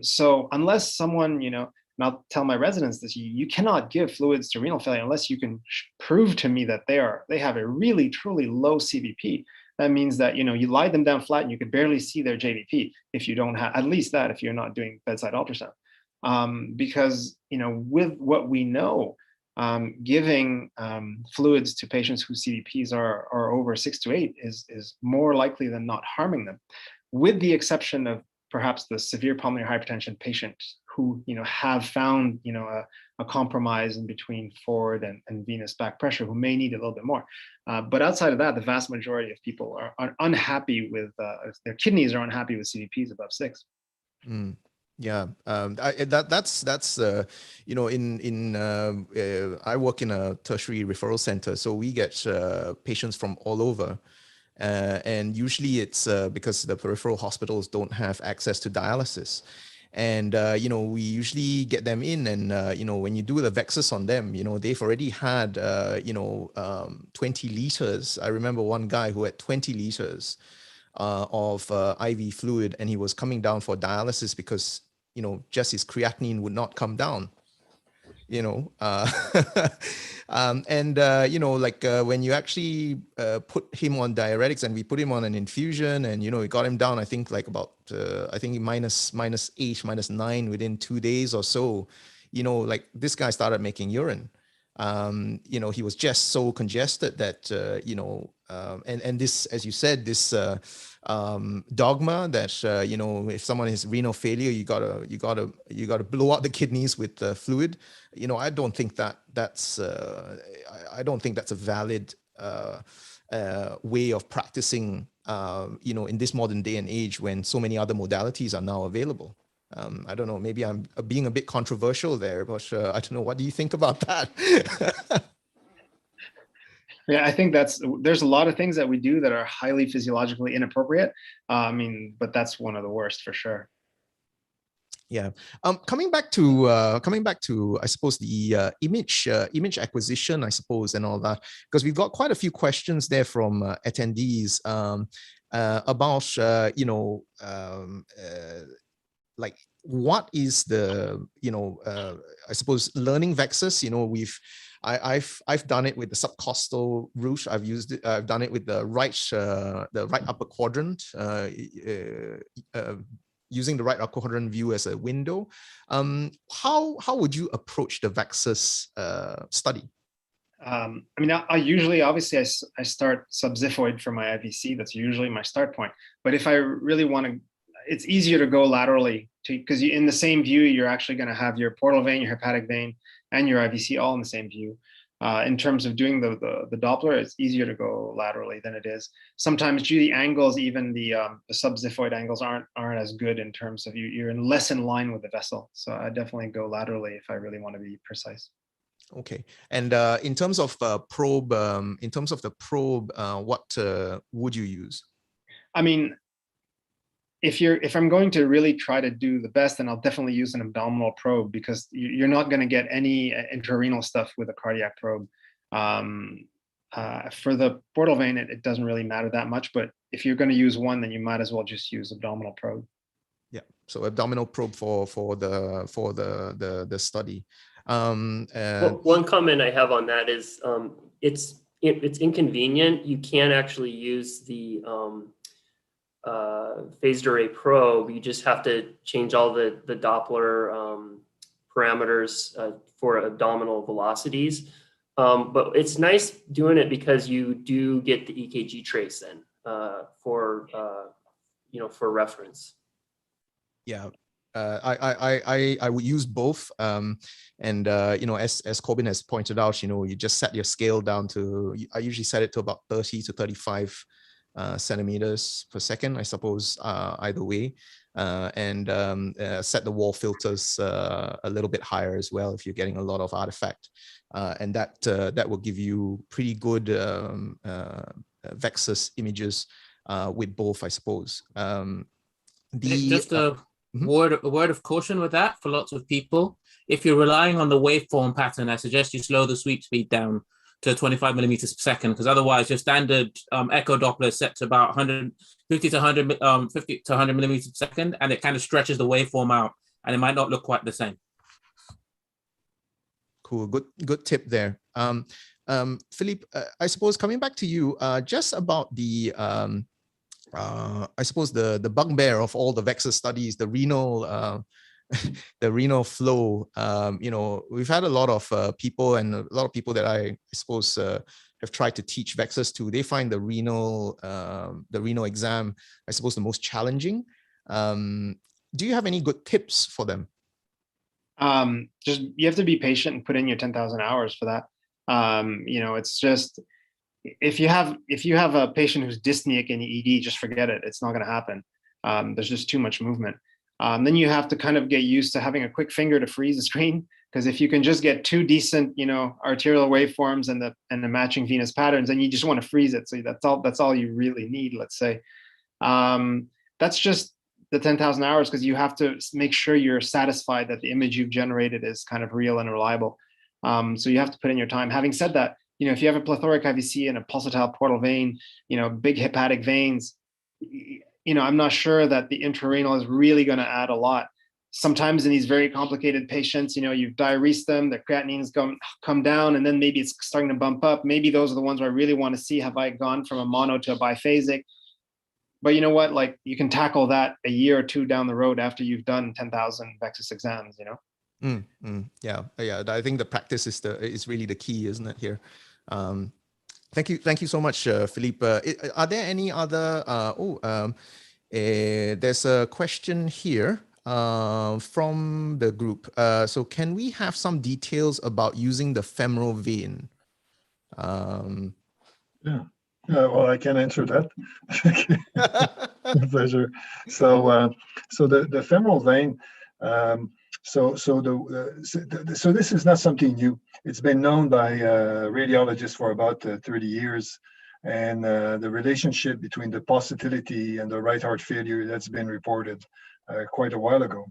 So unless someone, you know, and I'll tell my residents this, you cannot give fluids to renal failure unless you can prove to me that they have a really truly low CVP. That means that, you know, you lie them down flat and you can barely see their JVP if you don't have, at least that, if you're not doing bedside ultrasound. Because, you know, with what we know, giving fluids to patients whose CVPs are over 6 to 8 is more likely than not harming them, with the exception of perhaps the severe pulmonary hypertension patient who have found a compromise in between forward and venous back pressure, who may need a little bit more. But outside of that, the vast majority of people are unhappy with their kidneys are unhappy with CVPs above 6. Mm. Yeah, that's I work in a tertiary referral center, so we get patients from all over, and usually it's because the peripheral hospitals don't have access to dialysis, and we usually get them in, and when you do the VEXUS on them, they've already had 20 liters. I remember one guy who had 20 liters of IV fluid, and he was coming down for dialysis because just his creatinine would not come down, when you actually put him on diuretics, and we put him on an infusion, and we got him down, I think like about minus 8, minus 9 within 2 days or so. This guy started making urine. He was just so congested that and this, as you said, this dogma that if someone has renal failure, you gotta blow out the kidneys with fluid. I don't think that's a valid way of practicing. In this modern day and age when so many other modalities are now available. I don't know, maybe I'm being a bit controversial there, but I don't know. What do you think about that? Yeah, I think there's a lot of things that we do that are highly physiologically inappropriate. But that's one of the worst for sure. Yeah. Coming back to I suppose the image acquisition, I suppose, and all that, because we've got quite a few questions there from attendees about like what is the I suppose learning VEXUS. I've done it with the subcostal route. I've done it with the right upper quadrant, using the right upper quadrant view as a window. How would you approach the VEXUS study? I usually, obviously, I start subxiphoid for my IVC. That's usually my start point. But if I really want to, it's easier to go laterally because in the same view, you're actually going to have your portal vein, your hepatic vein, and your IVC all in the same view. In terms of doing the Doppler, it's easier to go laterally than it is. Sometimes due to the angles, even the subxiphoid angles aren't as good in terms of you're less in line with the vessel. So I definitely go laterally if I really want to be precise. Okay, and in terms of probe, what would you use? If I'm going to really try to do the best, then I'll definitely use an abdominal probe because you're not going to get any intrarenal stuff with a cardiac probe. For the portal vein, it doesn't really matter that much, but if you're going to use one, then you might as well just use abdominal probe. Yeah, so abdominal probe for the study. One comment I have on that is it's inconvenient. You can't actually use the phased array probe. You just have to change all the Doppler parameters for abdominal velocities. But it's nice doing it because you do get the EKG trace then for reference. Yeah. I would use both, and as Korbin has pointed out, you just set your scale down to, I usually set it to about 30 to 35 centimeters per second, I suppose, either way, and set the wall filters a little bit higher as well if you're getting a lot of artifact, and that will give you pretty good VEXUS images with both, I suppose. Just a word of caution with that for lots of people. If you're relying on the waveform pattern, I suggest you slow the sweep speed down to 25 millimeters per second, because otherwise your standard echo Doppler is set to about 50 to 100 millimeters per second, and it kind of stretches the waveform out, and it might not look quite the same. Cool, good tip there. Philippe, I suppose coming back to you, just about the I suppose the bugbear of all the VEXUS studies, the renal the renal flow. You know, we've had a lot of people, and a lot of people that I suppose have tried to teach VEXUS to. They find the renal exam, I suppose, the most challenging. Do you have any good tips for them? Just you have to be patient and put in your 10,000 hours for that. You know, it's just, if you have a patient who's dyspneic in the ED, just forget it. It's not going to happen. There's just too much movement. Then you have to kind of get used to having a quick finger to freeze the screen, because if you can just get two decent, you know, arterial waveforms and the matching venous patterns, then you just want to freeze it. So that's all you really need, let's say. That's just the 10,000 hours, because you have to make sure you're satisfied that the image you've generated is kind of real and reliable. So you have to put in your time. Having said that, you know, if you have a plethoric IVC and a pulsatile portal vein, you know, big hepatic veins, you know, I'm not sure that the intrarenal is really going to add a lot. Sometimes in these very complicated patients, you know, you've diuresed them, their creatinines come down, and then maybe it's starting to bump up. Maybe those are the ones where I really want to see, have I gone from a mono to a biphasic? But you know what, like, you can tackle that a year or two down the road after you've done 10,000 VEXUS exams, you know? Yeah. I think the practice is really the key, isn't it, here? Thank you so much, Philippe. Are there any other, there's a question here from the group. So can we have some details about using the femoral vein? Yeah. Well, I can answer that. Pleasure. So the femoral vein. So this is not something new. It's been known by radiologists for about 30 years, and the relationship between the pulsatility and the right heart failure, that's been reported quite a while ago.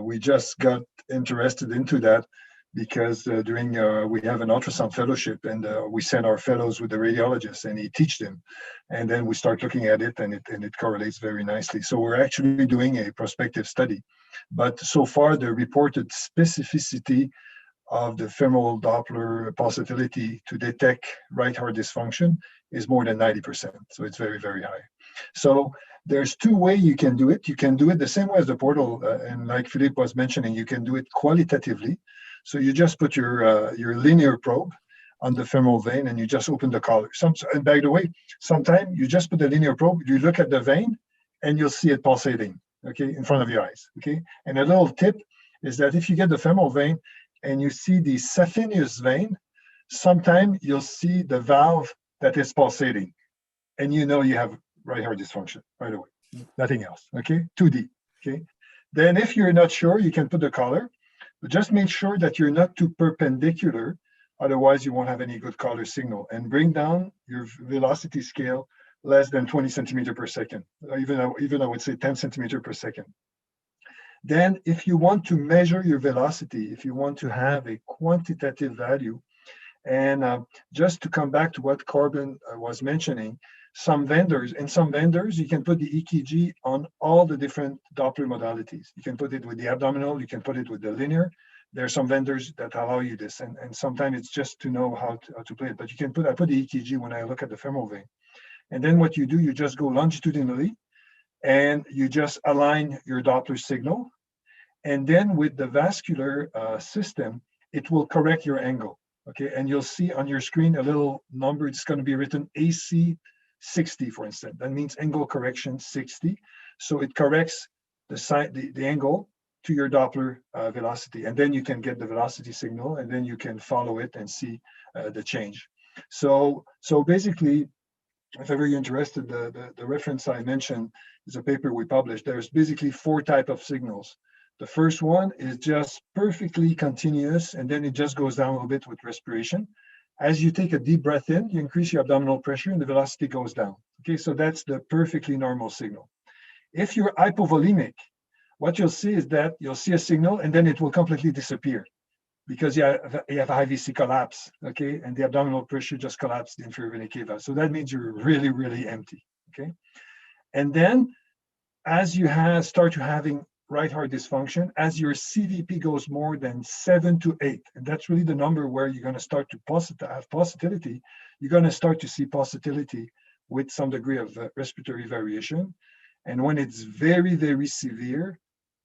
We just got interested into that because during we have an ultrasound fellowship, and we send our fellows with the radiologist, and he teach them, and then we start looking at it, and it correlates very nicely. So we're actually doing a prospective study, but so far the reported specificity of the femoral Doppler pulsatility to detect right heart dysfunction is more than 90%. So it's very, very high. So there's two ways you can do it. You can do it the same way as the portal, and like Philippe was mentioning, you can do it qualitatively. So you just put your linear probe on the femoral vein, and you just open the collar. And by the way, sometimes you just put the linear probe, you look at the vein, and you'll see it pulsating, okay, in front of your eyes, okay? And a little tip is that if you get the femoral vein and you see the saphenous vein, sometimes you'll see the valve that is pulsating, and you know you have right heart dysfunction right away, nothing else, okay? 2D, okay? Then if you're not sure, you can put the collar, but just make sure that you're not too perpendicular, otherwise you won't have any good collar signal, and bring down your velocity scale less than 20 centimeter per second, even I would say 10 centimeter per second. Then if you want to measure your velocity, if you want to have a quantitative value, and just to come back to what Korbin was mentioning, some vendors you can put the EKG on all the different Doppler modalities. You can put it with the abdominal, you can put it with the linear. There are some vendors that allow you this, and sometimes it's just to know how to play it. But you can I put the EKG when I look at the femoral vein. And then what you do, you just go longitudinally, and you just align your Doppler signal. And then with the vascular system, it will correct your angle, okay? And you'll see on your screen a little number, it's gonna be written AC 60, for instance. That means angle correction 60. So it corrects the angle to your Doppler velocity. And then you can get the velocity signal, and then you can follow it and see the change. So basically, if ever you're interested, the reference I mentioned is a paper we published. There's basically 4 types of signals. The first one is just perfectly continuous, and then it just goes down a little bit with respiration. As you take a deep breath in, you increase your abdominal pressure and the velocity goes down. Okay, so that's the perfectly normal signal. If you're hypovolemic, what you'll see is that you'll see a signal and then it will completely disappear because you have a IVC collapse, okay, and the abdominal pressure just collapsed the inferior vena cava. So that means you're really, really empty, okay? And then as you start to having right heart dysfunction, as your CVP goes more than 7 to 8, and that's really the number where you're going to start to have pulsatility, you're going to start to see pulsatility with some degree of respiratory variation. And when it's very, very severe,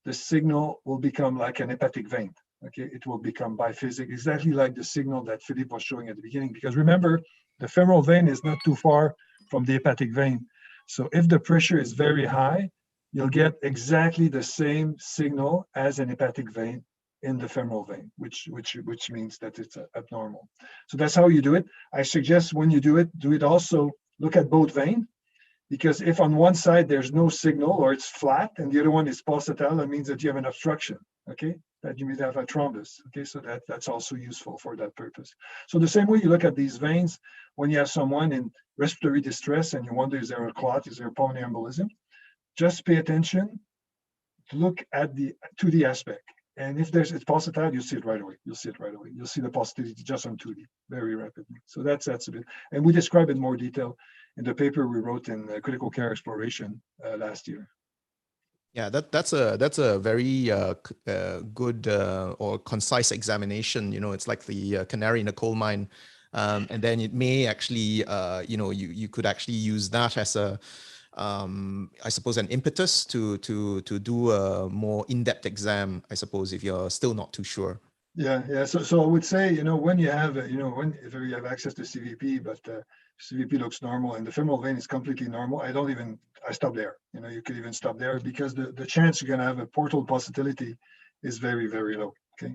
the signal will become like an hepatic vein. Okay, it will become biphasic, exactly like the signal that Philippe was showing at the beginning. Because remember, the femoral vein is not too far from the hepatic vein. So if the pressure is very high, you'll get exactly the same signal as an hepatic vein in the femoral vein, which means that it's abnormal. So that's how you do it. I suggest when you do it also look at both veins, because if on one side there's no signal or it's flat and the other one is pulsatile, that means that you have an obstruction, okay? That you may have a thrombus, okay? So that's also useful for that purpose. So the same way you look at these veins, when you have someone in respiratory distress and you wonder, is there a clot, is there a pulmonary embolism? Just pay attention, look at the aspect. And if it's pulsatile, you'll see it right away. You'll see it right away. You'll see the pulsatility just on 2D very rapidly. So that's a bit, and we describe it in more detail in the paper we wrote in Critical Care Exploration last year. Yeah, that's a very good or concise examination. You know, it's like the canary in a coal mine, and then it may actually, you know, you could actually use that as a I suppose an impetus to do a more in-depth exam, I suppose, if you're still not too sure. Yeah. So I would say, you know, when you have, if you have access to CVP, but CVP looks normal and the femoral vein is completely normal, I stop there. You know, you could even stop there because the chance you're going to have a portal pulsatility is very, very low. Okay.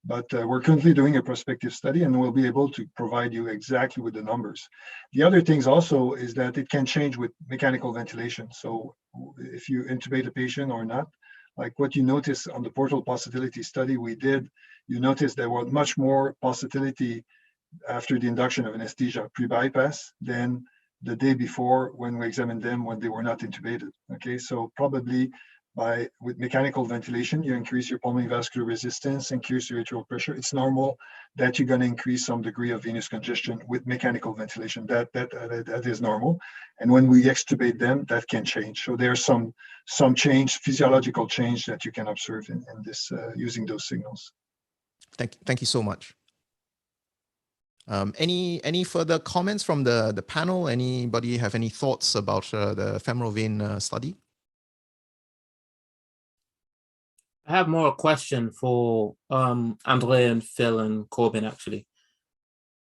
But we're currently doing a prospective study and we'll be able to provide you exactly with the numbers. The other things also is that it can change with mechanical ventilation. So if you intubate a patient or not, like what you notice on the portal pulsatility study we did, you notice there was much more pulsatility after the induction of anesthesia pre-bypass than the day before when we examined them when they were not intubated. Okay, so probably with mechanical ventilation, you increase your pulmonary vascular resistance, increase your atrial pressure. It's normal that you're going to increase some degree of venous congestion with mechanical ventilation. That is normal. And when we extubate them, that can change. So there's some change, physiological change that you can observe in this using those signals. Thank you so much. Any further comments from the panel? Anybody have any thoughts about the femoral vein study? I have more a question for Andre and Phil and Korbin, actually.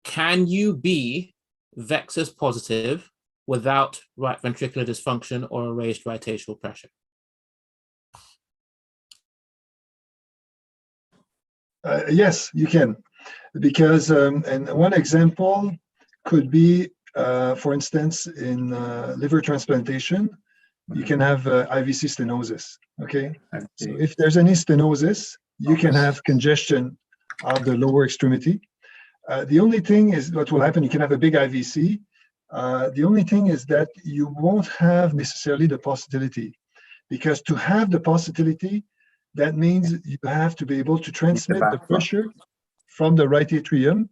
Can you be VEXUS positive without right ventricular dysfunction or a raised right atrial pressure? Yes, you can. Because, and one example could be, for instance, in liver transplantation, you can have IVC stenosis, okay? So if there's any stenosis, you can have congestion of the lower extremity. The only thing is what will happen, you can have a big IVC. The only thing is that you won't have necessarily the pulsatility, because to have the pulsatility, that means you have to be able to transmit the pressure from the right atrium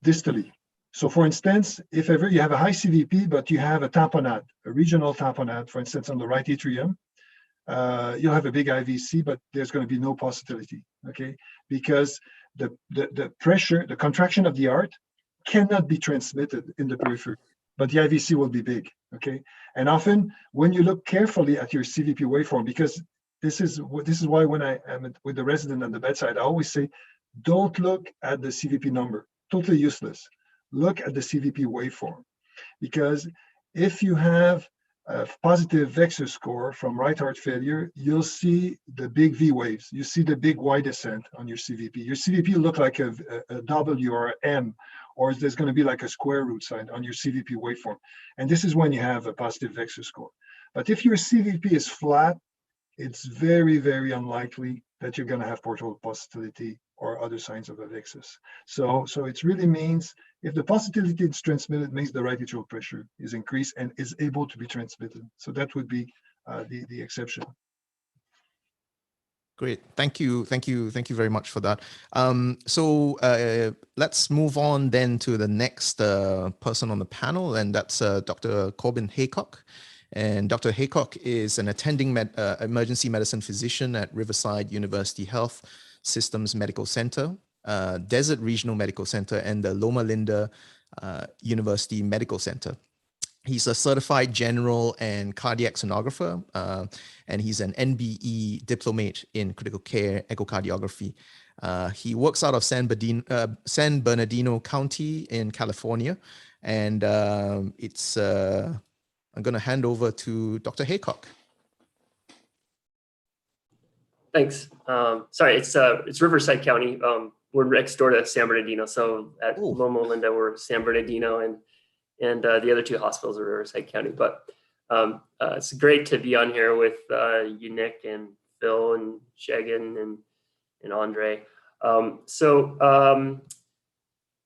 distally. So for instance, if ever you have a high CVP, but you have a tamponade, a regional tamponade, for instance, on the right atrium, you'll have a big IVC, but there's going to be no pulsatility, okay? Because the pressure, the contraction of the heart cannot be transmitted in the periphery, but the IVC will be big, okay? And often when you look carefully at your CVP waveform, because this is why when I am with the resident at the bedside, I always say, don't look at the CVP number, totally useless. Look at the CVP waveform, because if you have a positive VEXUS score from right heart failure, you'll see the big V waves. You see the big Y descent on your CVP. Your CVP will look like a W or an M, or there's going to be like a square root sign on your CVP waveform. And this is when you have a positive VEXUS score. But if your CVP is flat, it's very, very unlikely that you're going to have portal pulsatility or other signs of a VEXUS. So it really means if the pulsatility is transmitted, means the right atrial pressure is increased and is able to be transmitted. So that would be the exception. Great, thank you very much for that. Let's move on then to the next person on the panel, and that's Dr. Korbin Haycock. And Dr. Haycock is an attending emergency medicine physician at Riverside University Health Systems Medical Center, Desert Regional Medical Center, and the Loma Linda University Medical Center. He's a certified general and cardiac sonographer, and he's an NBE diplomate in critical care echocardiography. He works out of San Bernardino County in California, and I'm going to hand over to Dr. Haycock. Thanks. Sorry, it's Riverside County. We're next door to San Bernardino, so at Loma Linda we're San Bernardino, and the other two hospitals are Riverside County. But it's great to be on here with you, Nick, and Phil, and Segun, and Andre.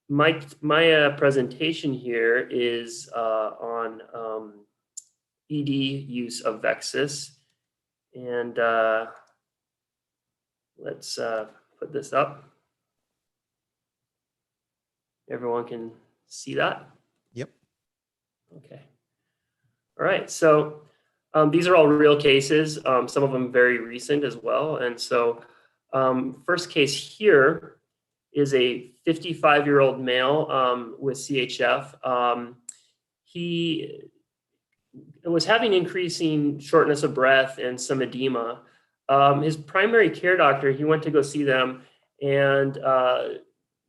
My presentation here is on ED use of VEXUS, and let's put this up. Everyone can see that? Yep. Okay. All right. So these are all real cases, some of them very recent as well. And so first case here is a 55-year-old male with CHF. He was having increasing shortness of breath and some edema. His primary care doctor, he went to go see them, and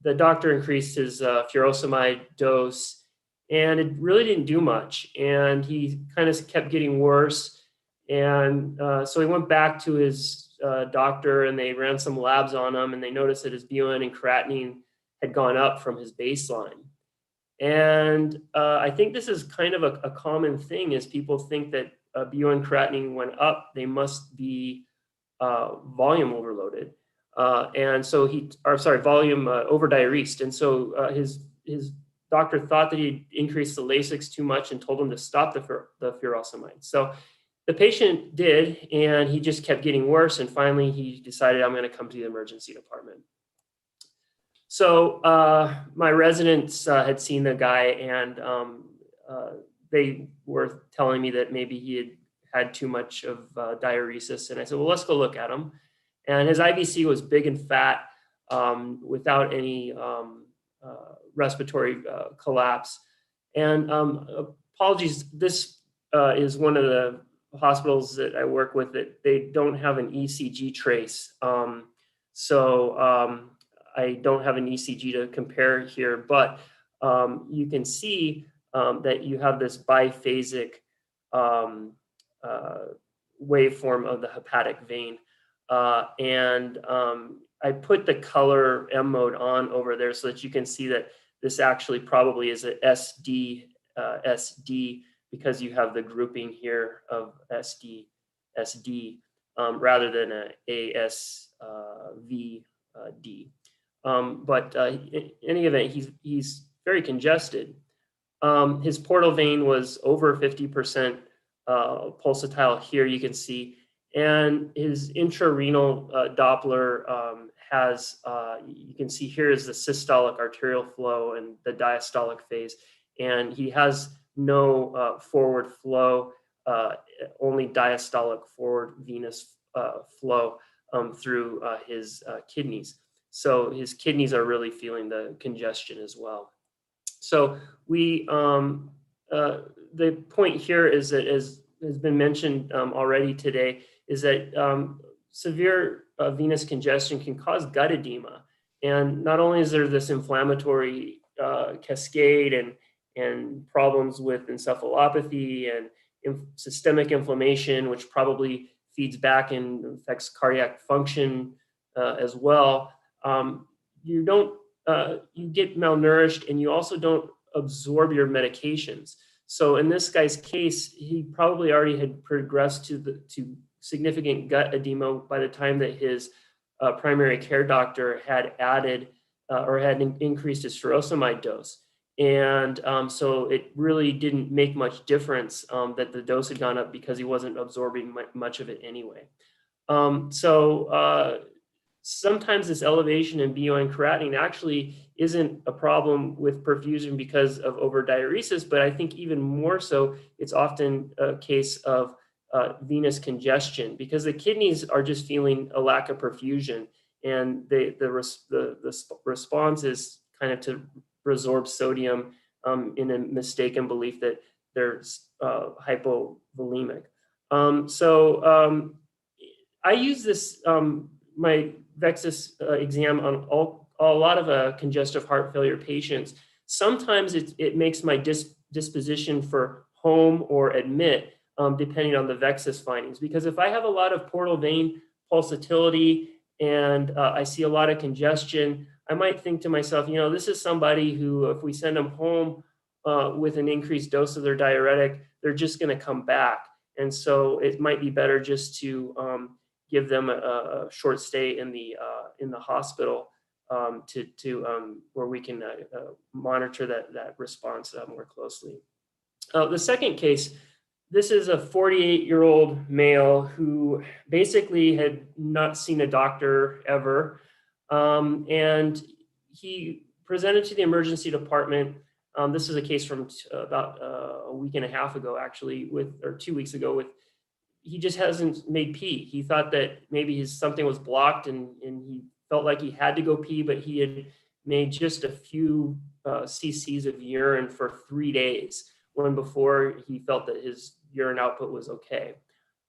the doctor increased his furosemide dose, and it really didn't do much. And he kind of kept getting worse. And so he went back to his doctor, and they ran some labs on him, and they noticed that his BUN and creatinine had gone up from his baseline. And I think this is kind of a common thing, is people think that BUN creatinine went up, they must be volume overloaded. And so volume overdiuresed. And so his doctor thought that he increased the Lasix too much and told him to stop the furosemide. So the patient did, and he just kept getting worse. And finally, he decided, I'm going to come to the emergency department. So my residents had seen the guy, and they were telling me that maybe he had too much of diuresis. And I said, well, let's go look at him. And his IVC was big and fat without any respiratory collapse. And apologies, this is one of the hospitals that I work with that they don't have an ECG trace. So I don't have an ECG to compare here, but you can see that you have this biphasic waveform of the hepatic vein. And I put the color M mode on over there so that you can see that this actually probably is a SD, because you have the grouping here of SD, rather than a ASVD. But in any event, he's very congested. His portal vein was over 50% pulsatile here, you can see. And his intrarenal Doppler has, you can see here is the systolic arterial flow and the diastolic phase. And he has no forward flow, only diastolic forward venous flow through his kidneys. So his kidneys are really feeling the congestion as well. So we, the point here is that, as has been mentioned already today, is that severe venous congestion can cause gut edema. And not only is there this inflammatory cascade and problems with encephalopathy and systemic inflammation, which probably feeds back and affects cardiac function as well, you get malnourished, and you also don't absorb your medications. So in this guy's case, he probably already had progressed to significant gut edema by the time that his primary care doctor had added or had increased his furosemide dose. And so it really didn't make much difference that the dose had gone up, because he wasn't absorbing much of it anyway. Sometimes this elevation in BUN creatinine actually isn't a problem with perfusion because of overdiuresis, but I think even more so, it's often a case of venous congestion, because the kidneys are just feeling a lack of perfusion, and the response is kind of to resorb sodium in a mistaken belief that they're hypovolemic. I use this, my VEXUS exam on a lot of congestive heart failure patients. Sometimes it makes my disposition for home or admit, depending on the VEXUS findings. Because if I have a lot of portal vein pulsatility and I see a lot of congestion, I might think to myself, you know, this is somebody who, if we send them home with an increased dose of their diuretic, they're just going to come back. And so it might be better just to give them a short stay in the hospital where we can monitor that response more closely. The second case, this is a 48-year-old male who basically had not seen a doctor ever. And he presented to the emergency department. This is a case from about a week and a half ago, actually, or 2 weeks ago. He just hasn't made pee. He thought that maybe something was blocked, and he felt like he had to go pee, but he had made just a few cc's of urine for 3 days, when before he felt that his urine output was okay.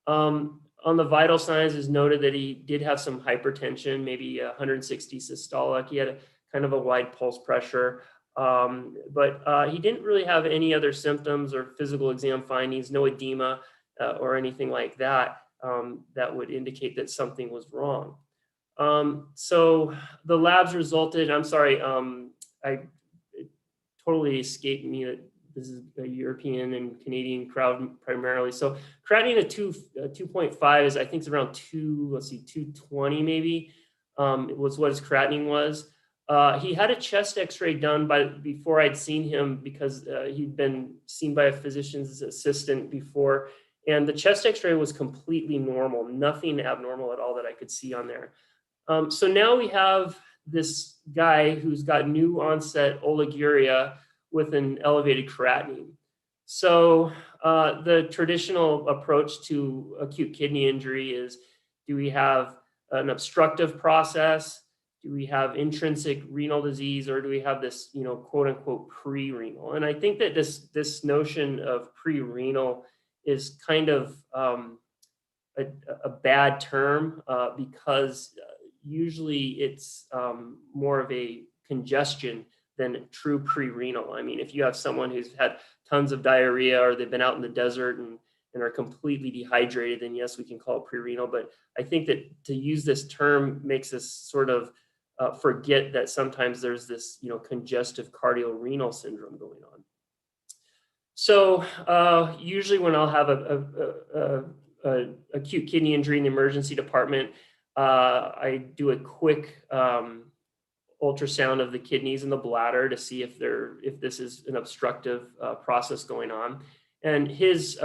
On the vital signs, is noted that he did have some hypertension, maybe 160 systolic. He had kind of a wide pulse pressure, but he didn't really have any other symptoms or physical exam findings, no edema or anything like that, that would indicate that something was wrong. So the labs resulted, I'm sorry, it totally escaped me that this is a European and Canadian crowd primarily. So creatinine at 2.5 is, I think it's around 220 maybe, was what his creatinine was. He had a chest x-ray done before I'd seen him, because he'd been seen by a physician's assistant before. And the chest x-ray was completely normal, nothing abnormal at all that I could see on there. So now we have this guy who's got new onset oliguria with an elevated creatinine. So the traditional approach to acute kidney injury is, do we have an obstructive process? Do we have intrinsic renal disease, or do we have this, you know, quote unquote pre-renal? And I think that this notion of pre-renal is kind of a bad term, because usually it's more of a congestion than true pre-renal. I mean, if you have someone who's had tons of diarrhea, or they've been out in the desert and are completely dehydrated, then yes, we can call it pre-renal. But I think that to use this term makes us sort of forget that sometimes there's this, you know, congestive cardiorenal syndrome going on. So usually when I'll have a acute kidney injury in the emergency department, I do a quick ultrasound of the kidneys and the bladder to see if this is an obstructive process going on. And his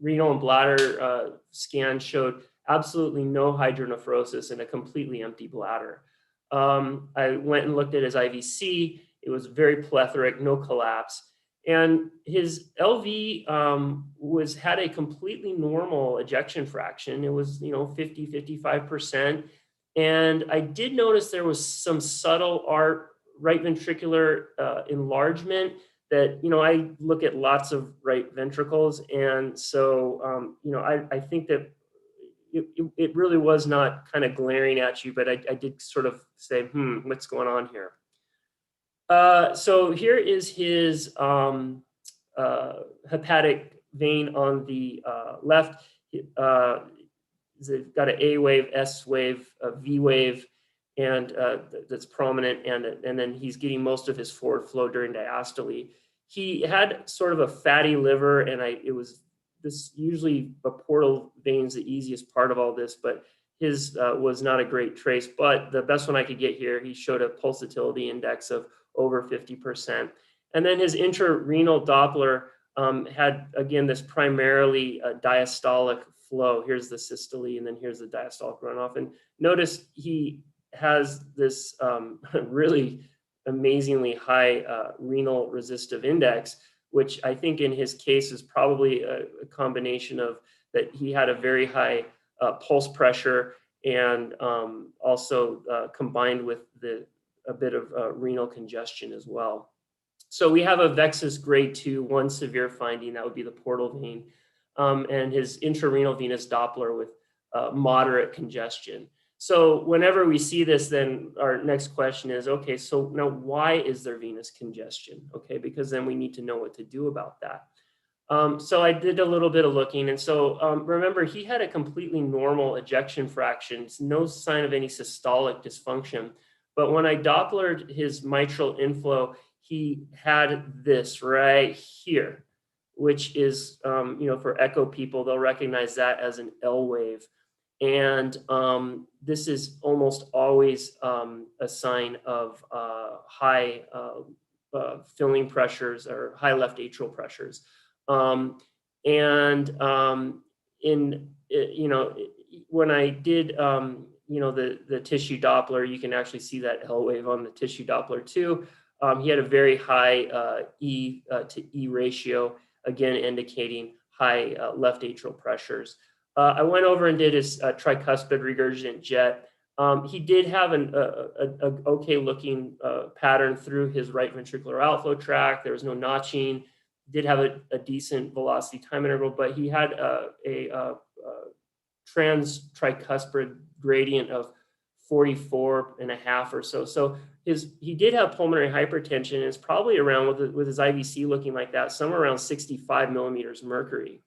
renal and bladder scan showed absolutely no hydronephrosis and a completely empty bladder. I went and looked at his IVC. It was very plethoric, no collapse. And his LV had a completely normal ejection fraction. It was, you know, 55%. And I did notice there was some subtle right ventricular enlargement that, you know, I look at lots of right ventricles. And so, you know, I think that it really was not kind of glaring at you, but I did sort of say, what's going on here? So here is his hepatic vein on the left. They've got an A wave, S wave, a V wave, and that's prominent. And then he's getting most of his forward flow during diastole. He had sort of a fatty liver, and this usually a portal vein's the easiest part of all this, but his was not a great trace. But the best one I could get here, he showed a pulsatility index of over 50%. And then his intrarenal Doppler had, again, this primarily diastolic flow. Here's the systole, and then here's the diastolic runoff. And notice he has this really amazingly high renal resistive index, which I think in his case is probably a combination of that he had a very high pulse pressure, and also combined with a bit of renal congestion as well. So we have a VEXUS grade 2, one severe finding, that would be the portal vein, and his intrarenal venous Doppler with moderate congestion. So whenever we see this, then our next question is, okay, so now why is there venous congestion? Okay, because then we need to know what to do about that. So I did a little bit of looking. And so remember, he had a completely normal ejection fraction, no sign of any systolic dysfunction. But when I Dopplered his mitral inflow, he had this right here, which is, for echo people, they'll recognize that as an L wave. And this is almost always a sign of high filling pressures or high left atrial pressures. When I did, the tissue Doppler, you can actually see that L wave on the tissue Doppler too. He had a very high E to E ratio, again, indicating high left atrial pressures. I went over and did his tricuspid regurgitant jet. He did have an okay looking pattern through his right ventricular outflow tract. There was no notching. Did have a decent velocity time interval, but he had a trans tricuspid gradient of 44.5 or so. So he did have pulmonary hypertension. It's probably around with his IVC looking like that, somewhere around 65 millimeters mercury.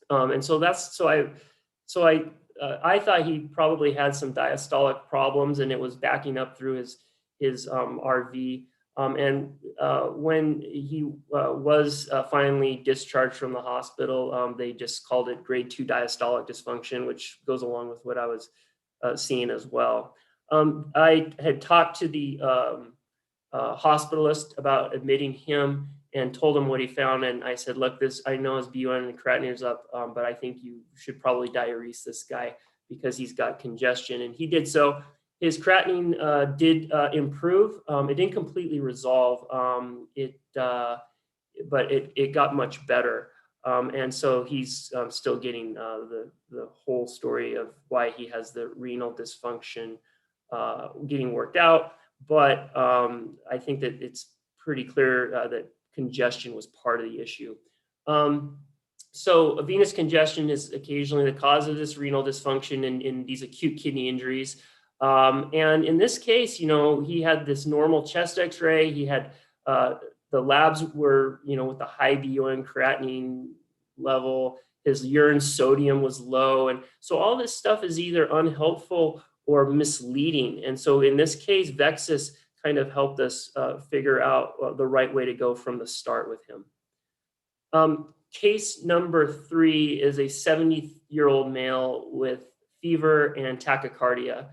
I thought he probably had some diastolic problems, and it was backing up through his RV. When he was finally discharged from the hospital, they just called it grade 2 diastolic dysfunction, which goes along with what I was seeing as well. I had talked to the hospitalist about admitting him and told him what he found. And I said, look, I know his BUN and creatinine is up, but I think you should probably diurese this guy because he's got congestion. And he did so. His creatinine did improve. It didn't completely resolve, but it got much better. And so he's still getting the whole story of why he has the renal dysfunction getting worked out. But I think that it's pretty clear that congestion was part of the issue. So venous congestion is occasionally the cause of this renal dysfunction in these acute kidney injuries. And in this case, he had this normal chest x-ray. He had the labs were, with the high BUN creatinine level, his urine sodium was low. And so all this stuff is either unhelpful or misleading. And so in this case, VEXUS kind of helped us figure out the right way to go from the start with him. Case number 3 is a 70-year-old male with fever and tachycardia.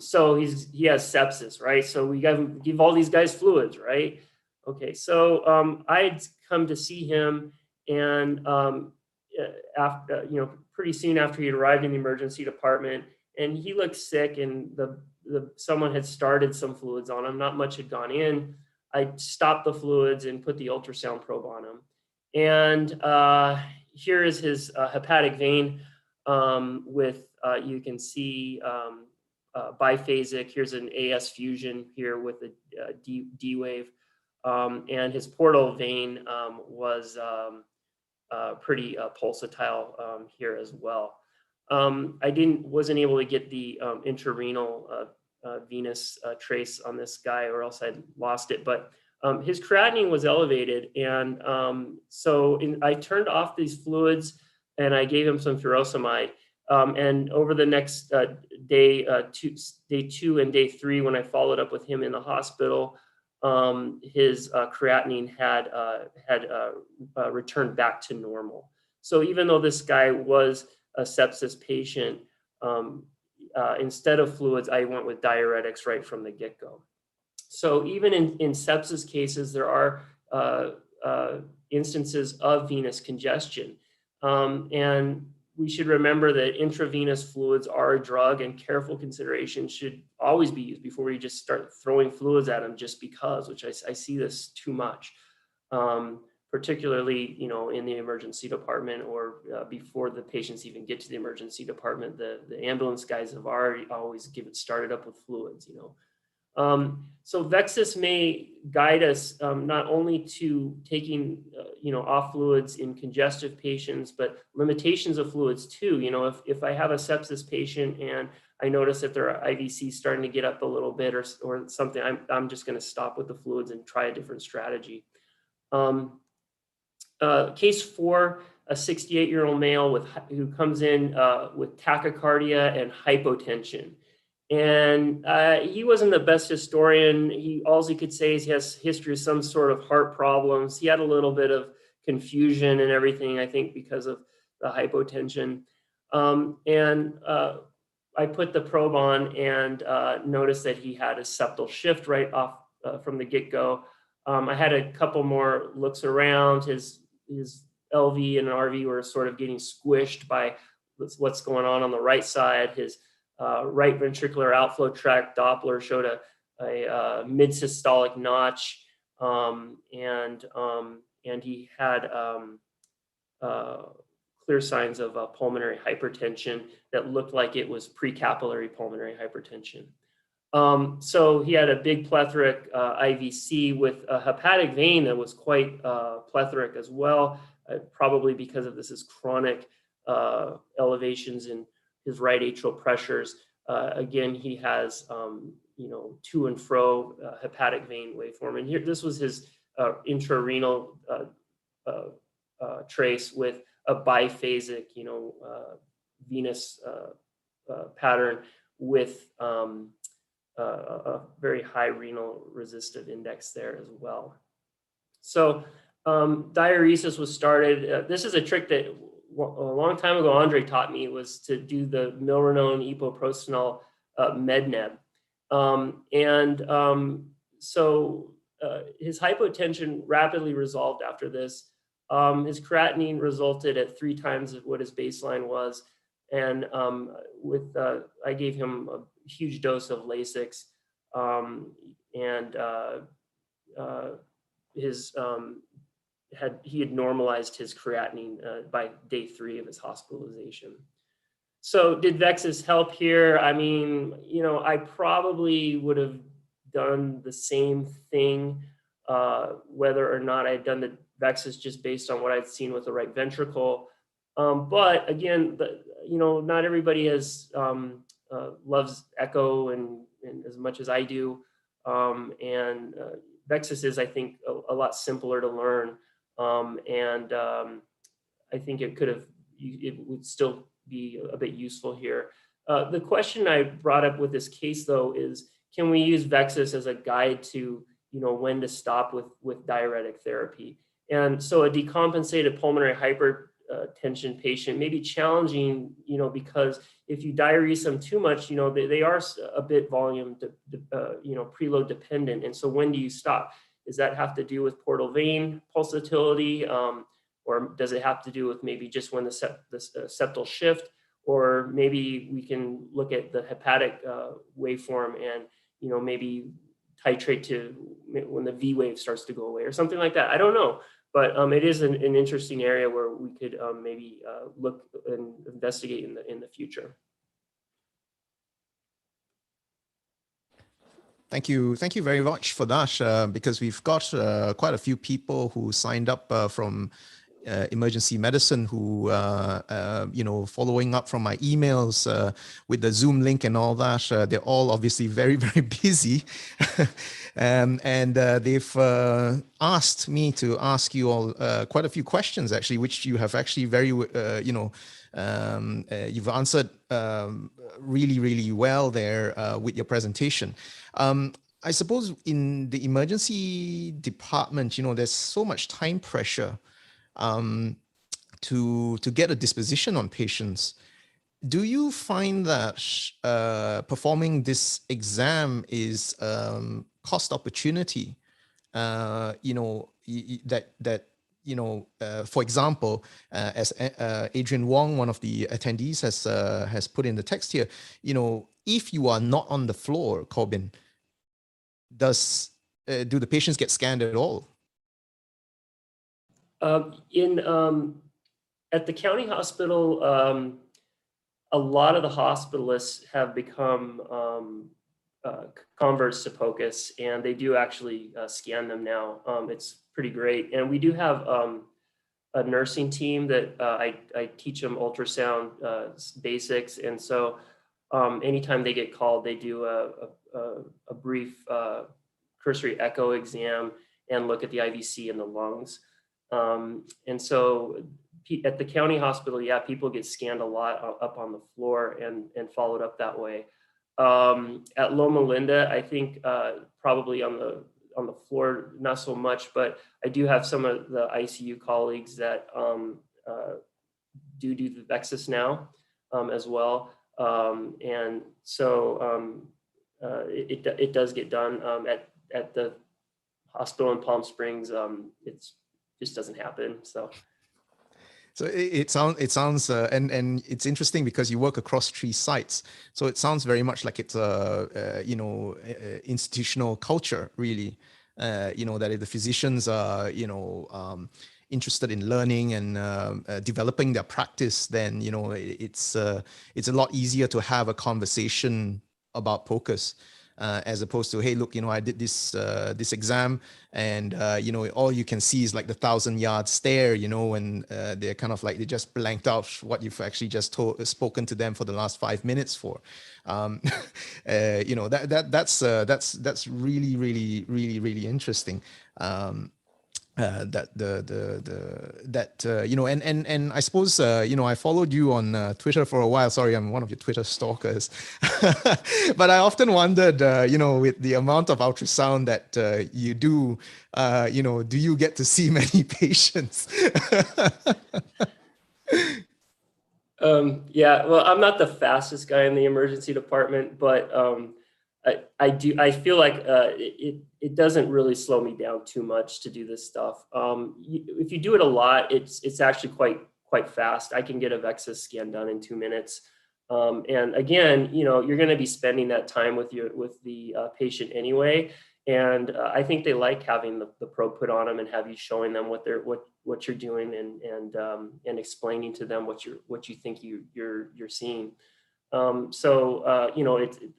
So he has sepsis, right? So we got to give all these guys fluids, right? Okay, so I'd come to see him, and after, pretty soon after he arrived in the emergency department, and he looked sick, and someone had started some fluids on him. Not much had gone in. I stopped the fluids and put the ultrasound probe on him. And here is his hepatic vein with, you can see biphasic. Here's an AS fusion here with a D wave. And his portal vein was pretty pulsatile here as well. I wasn't able to get the intrarenal venous trace on this guy, or else I'd lost it. But his creatinine was elevated, and I turned off these fluids, and I gave him some furosemide. And over the next day 2 and day 3, when I followed up with him in the hospital, his creatinine had returned back to normal. So even though this guy was a sepsis patient, instead of fluids, I went with diuretics right from the get-go. So even in sepsis cases, there are instances of venous congestion. And we should remember that intravenous fluids are a drug, and careful consideration should always be used before we just start throwing fluids at them just because, which I see this too much, particularly, in the emergency department, or before the patients even get to the emergency department. The ambulance guys have already always started up with fluids, So VEXUS may guide us not only to taking, off fluids in congestive patients, but limitations of fluids too. If I have a sepsis patient and I notice that their IVC is starting to get up a little bit or something, I'm just going to stop with the fluids and try a different strategy. Case 4, a 68-year-old male who comes in with tachycardia and hypotension. And he wasn't the best historian. All he could say is he has history of some sort of heart problems. He had a little bit of confusion and everything, I think, because of the hypotension. I put the probe on and noticed that he had a septal shift right off from the get-go. I had a couple more looks around. His LV and RV were sort of getting squished by what's going on the right side. His right ventricular outflow tract Doppler showed a mid-systolic notch, and he had clear signs of pulmonary hypertension that looked like it was pre-capillary pulmonary hypertension. So he had a big plethoric IVC with a hepatic vein that was quite plethoric as well, probably because of this is chronic elevations in his right atrial pressures. Again, he has, to and fro hepatic vein waveform. And here, this was his intrarenal trace with a biphasic, venous pattern with a very high renal resistive index there as well. So diuresis was started. This is a trick that a long time ago Andre taught me, was to do the milrinone epoprostenol medneb. So his hypotension rapidly resolved after this. His creatinine resulted at 3 times what his baseline was. And I gave him a huge dose of Lasix, he had normalized his creatinine by day 3 of his hospitalization. So did VEXUS help here? I mean, I probably would have done the same thing, whether or not I had done the VEXUS just based on what I'd seen with the right ventricle. But again, not everybody loves echo and as much as I do. VEXUS is, I think, a lot simpler to learn. I think it would still be a bit useful here. The question I brought up with this case, though, is can we use VEXUS as a guide to, when to stop with diuretic therapy? And so a decompensated pulmonary hypertension patient may be challenging, because if you diurese them too much, they are a bit volume, preload dependent. And so when do you stop? Does that have to do with portal vein pulsatility? Or does it have to do with maybe just when the septal shift? Or maybe we can look at the hepatic waveform and, maybe titrate to when the V wave starts to go away or something like that. I don't know. But it is an interesting area where we could maybe look and investigate in the future. Thank you very much for that, because we've got quite a few people who signed up from emergency medicine who, following up from my emails with the Zoom link and all that. They're all obviously very, very busy. And they've asked me to ask you all quite a few questions, actually, which you have actually you've answered really, really well there with your presentation. I suppose in the emergency department, there's so much time pressure to get a disposition on patients. Do you find that performing this exam is cost opportunity? For example, as Adrian Wong, one of the attendees, has put in the text here, if you are not on the floor, Korbin, do the patients get scanned at all? At the county hospital, a lot of the hospitalists have become converts to POCUS, and they do actually scan them now. It's pretty great. And we do have a nursing team that I teach them ultrasound basics. And so anytime they get called, they do a brief cursory echo exam and look at the IVC in the lungs. And so at the county hospital, yeah, people get scanned a lot up on the floor and followed up that way. At Loma Linda, I think probably on the floor, not so much, but I do have some of the ICU colleagues that do the VEXUS now as well. And so it does get done at the hospital in Palm Springs. It's just doesn't happen. So it sounds and it's interesting because you work across 3 sites, so it sounds very much like it's a institutional culture, really. That if the physicians are interested in learning and developing their practice, then it's a lot easier to have a conversation about POCUS. As opposed to, hey, look, I did this exam, and all you can see is like the 1,000-yard stare, and they're kind of like they just blanked out what you've actually just spoken to them for the last 5 minutes for. That's really, really, really, really interesting. And I suppose I followed you on Twitter for a while. Sorry, I'm one of your Twitter stalkers. But I often wondered, with the amount of ultrasound that you do, do you get to see many patients? Yeah, well, I'm not the fastest guy in the emergency department, but I feel like it doesn't really slow me down too much to do this stuff. If you do it a lot, it's actually quite fast. I can get a VEXUS scan done in 2 minutes. And again, you're going to be spending that time with the patient anyway. And I think they like having the probe put on them and have you showing them what you're doing and explaining to them what you think you're seeing. It's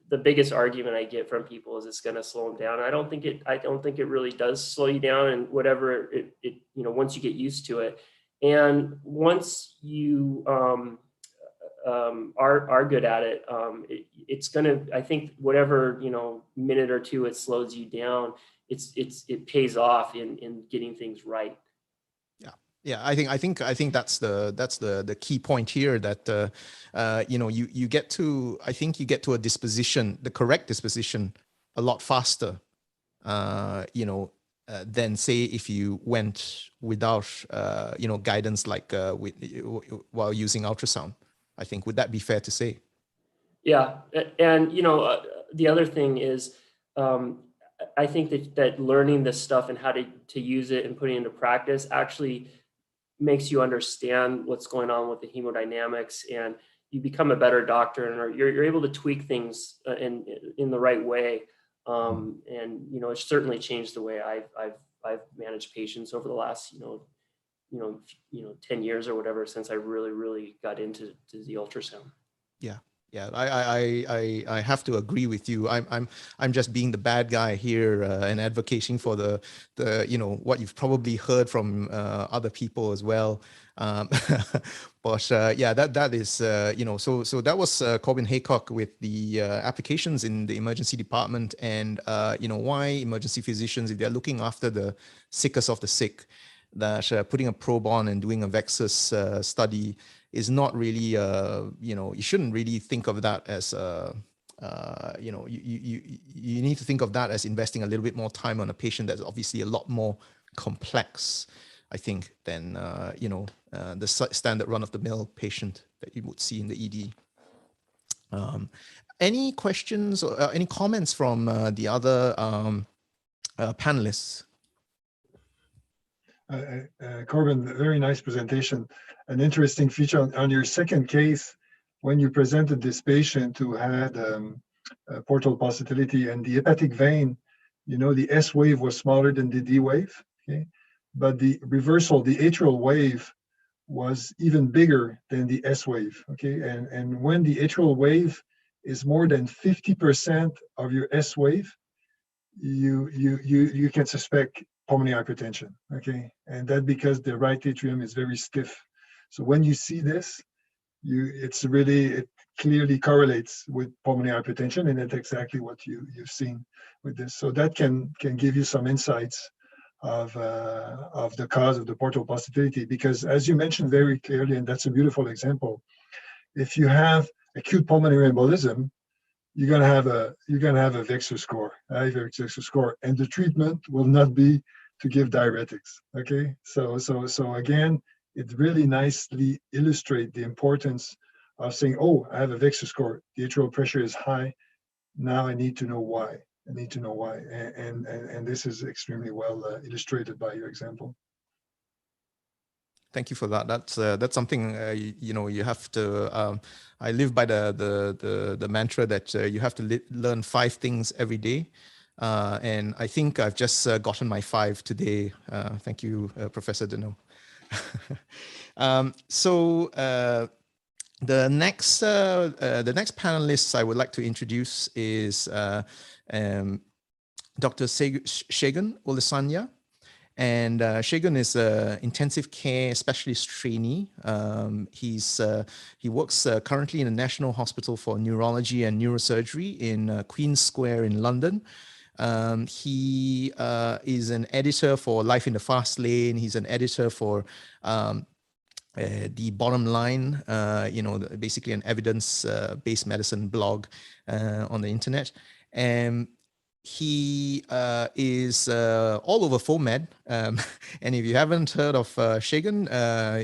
the biggest argument I get from people is it's going to slow them down. I don't think it really does slow you down, and whatever it once you get used to it, and once you are good at it, it's gonna, I think whatever minute or two it slows you down, it pays off in getting things right. Yeah, I think that's the key point here, that you get to, I think you get to a disposition, the correct disposition, a lot faster, than say if you went without guidance, like while using ultrasound. I think, would that be fair to say? Yeah, and the other thing is, I think that learning this stuff and how to use it and putting it into practice actually makes you understand what's going on with the hemodynamics, and you become a better doctor, and you're able to tweak things in the right way. And it's certainly changed the way I've managed patients over the last 10 years or whatever, since I really got into the ultrasound. Yeah, I have to agree with you. I'm just being the bad guy here and advocating for the what you've probably heard from other people as well. But yeah, that is so that was Korbin Haycock with the applications in the emergency department, and why emergency physicians, if they're looking after the sickest of the sick, that putting a probe on and doing a VEXUS study is not really, you shouldn't really think of that as, you need to think of that as investing a little bit more time on a patient that's obviously a lot more complex, I think, than, the standard run-of-the-mill patient that you would see in the ED. Any questions or any comments from the other panelists? Korbin, very nice presentation. An interesting feature on your second case, when you presented this patient who had portal pulsatility and the hepatic vein, the S wave was smaller than the D wave, okay? But the reversal, the atrial wave, was even bigger than the S wave, okay? And when the atrial wave is more than 50% of your S wave, you can suspect pulmonary hypertension, okay? And that because the right atrium is very stiff. So when you see this, it clearly correlates with pulmonary hypertension, and that's exactly what you've seen with this. So that can give you some insights of the cause of the portal possibility, because as you mentioned very clearly, and that's a beautiful example, if you have acute pulmonary embolism, you're gonna have a VEXUS score, VEXUS score, and the treatment will not be to give diuretics. Okay, so again, it really nicely illustrates the importance of saying, oh, I have a VEXUS score, the atrial pressure is high, now I need to know why. And this is extremely well illustrated by your example. Thank you for that. That's something you have to. I live by the mantra that you have to learn 5 things every day, and I think I've just gotten my 5 today. Thank you, Professor Denault. The next panelist I would like to introduce is Dr. Segun Olusanya. And Segun is an intensive care specialist trainee. He works currently in the National Hospital for Neurology and Neurosurgery in Queen's Square in London. He is an editor for Life in the Fast Lane. He's an editor for The Bottom Line, basically an evidence-based medicine blog on the internet. And he is all over FOAMed, and if you haven't heard of Segun,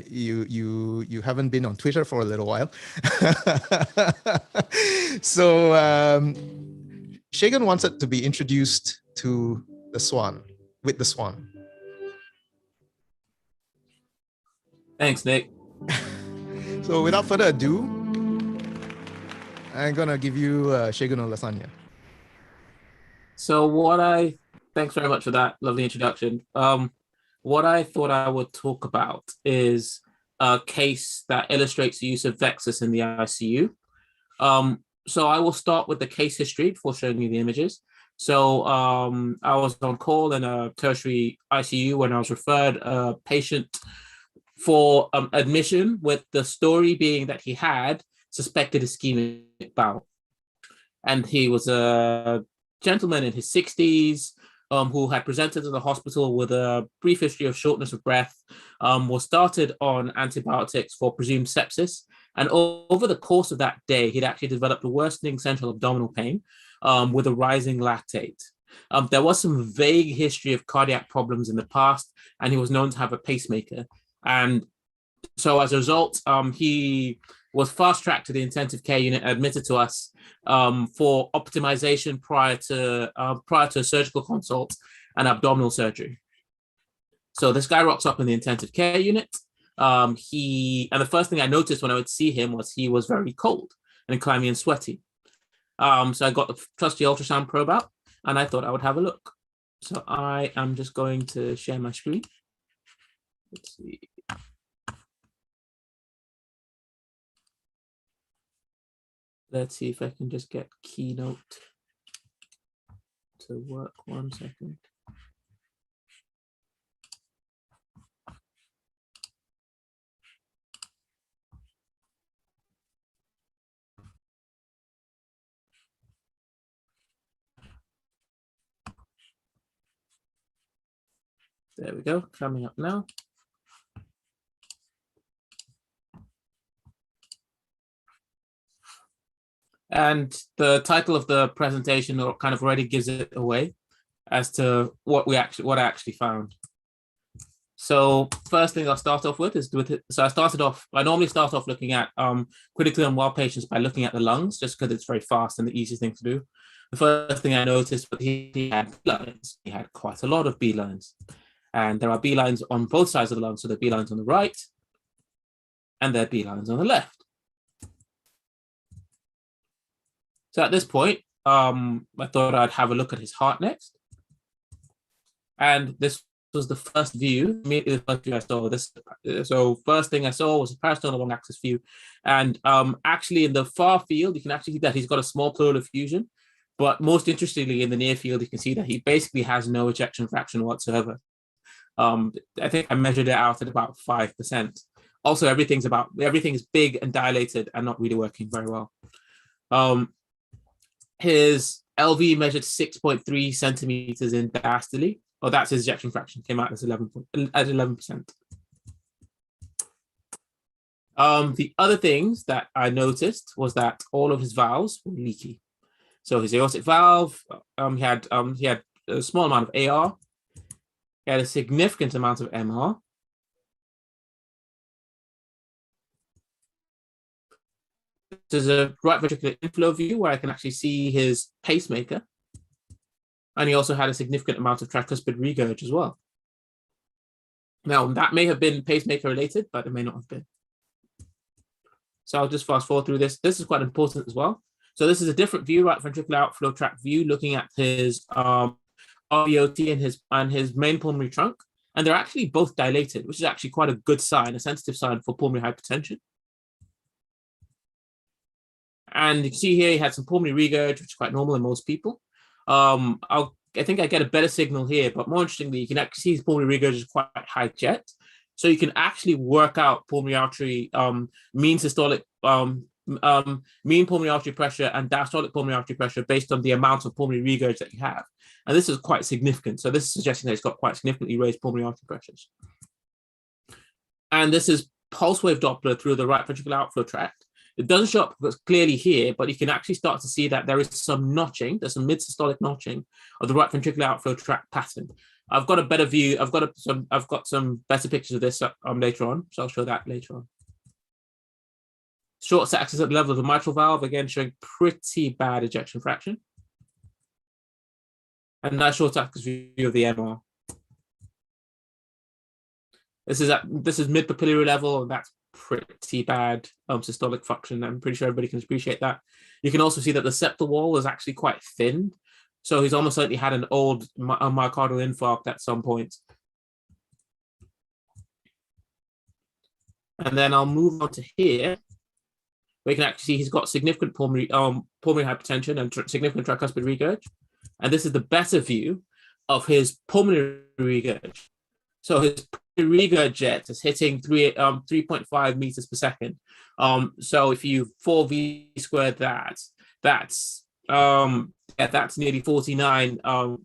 you haven't been on Twitter for a little while. So Segun wanted to be introduced to the Swan, with the Swan. Thanks, Nick. So without further ado, I'm gonna give you Segun Olusanya. So thanks very much for that lovely introduction. What I thought I would talk about is a case that illustrates the use of VEXUS in the ICU. So I will start with the case history before showing you the images. So I was on call in a tertiary ICU when I was referred a patient for admission, with the story being that he had suspected ischemic bowel. And he was a gentleman in his 60s who had presented to the hospital with a brief history of shortness of breath, was started on antibiotics for presumed sepsis. And over the course of that day, he'd actually developed a worsening central abdominal pain with a rising lactate. There was some vague history of cardiac problems in the past, and he was known to have a pacemaker. And so as a result, he was fast-tracked to the intensive care unit, admitted to us for optimization prior to a surgical consult and abdominal surgery. So this guy rocks up in the intensive care unit. And the first thing I noticed when I would see him was he was very cold and clammy and sweaty. So I got the trusty ultrasound probe out, and I thought I would have a look. So I am just going to share my screen. Let's see. Let's see if I can just get Keynote to work. 1 second. There we go, coming up now. And the title of the presentation kind of already gives it away as to what I actually found. So first thing I'll start off with is I normally start off looking at critically unwell patients by looking at the lungs, just because it's very fast and the easiest thing to do. The first thing I noticed was he had B lines. He had quite a lot of B lines. And there are B lines on both sides of the lung. So there are B lines on the right and there are B lines on the left. So at this point, I thought I'd have a look at his heart next. And this was the first view, immediately the first view I saw. So first thing I saw was a parasternal long axis view. And actually in the far field, you can actually see that he's got a small pleural effusion. But most interestingly, in the near field, you can see that he basically has no ejection fraction whatsoever. I think I measured it out at about 5%. Also, everything is big and dilated and not really working very well. His LV measured 6.3 centimeters in diastole. Oh, that's his ejection fraction, came out as 11%. The other things that I noticed was that all of his valves were leaky. So his aortic valve, he had a small amount of AR. He had a significant amount of MR. There's a right ventricular inflow view where I can actually see his pacemaker. And he also had a significant amount of tricuspid regurg as well. Now, that may have been pacemaker related, but it may not have been. So I'll just fast forward through this. This is quite important as well. So this is a different view, right ventricular outflow tract view, looking at his RVOT and his main pulmonary trunk. And they're actually both dilated, which is actually quite a good sign, a sensitive sign for pulmonary hypertension. And you can see here he had some pulmonary regurg, which is quite normal in most people. I think I get a better signal here, but more interestingly, you can actually see his pulmonary regurg is quite high jet. So you can actually work out pulmonary artery mean systolic mean pulmonary artery pressure and diastolic pulmonary artery pressure based on the amount of pulmonary regurg that you have. And this is quite significant. So this is suggesting that it's got quite significantly raised pulmonary artery pressures. And this is pulse wave Doppler through the right ventricular outflow tract. It doesn't show up clearly here, but you can actually start to see that there is some notching, there's some mid-systolic notching of the right ventricular outflow tract pattern. I've got a better view, I've got some better pictures of this later on, so I'll show that later on. Short axis at the level of the mitral valve, again showing pretty bad ejection fraction. And nice short axis view of the MR. This is mid-papillary level, and that's pretty bad systolic function. I'm pretty sure everybody can appreciate that. You can also see that the septal wall is actually quite thin. So he's almost certainly had an old myocardial infarct at some point. And then I'll move on to here. We can actually see he's got significant pulmonary hypertension and significant tricuspid regurg. And this is the better view of his pulmonary regurg. So his regurg jet is hitting 3.5 meters per second. So if you 4V squared that's nearly 49. So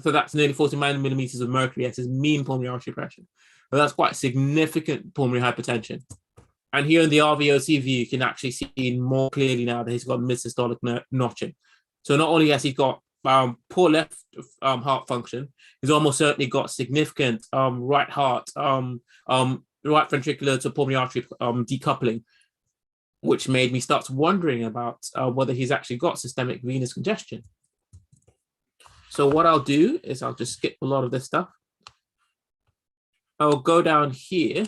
that's nearly 49 millimeters of mercury at his mean pulmonary artery pressure. So that's quite significant pulmonary hypertension. And here in the RVOC view, you can actually see more clearly now that he's got mid-systolic notching. So not only has he got poor left heart function, he's almost certainly got significant right heart, right ventricular to pulmonary artery decoupling, which made me start wondering about whether he's actually got systemic venous congestion. So what I'll do is I'll just skip a lot of this stuff. I'll go down here.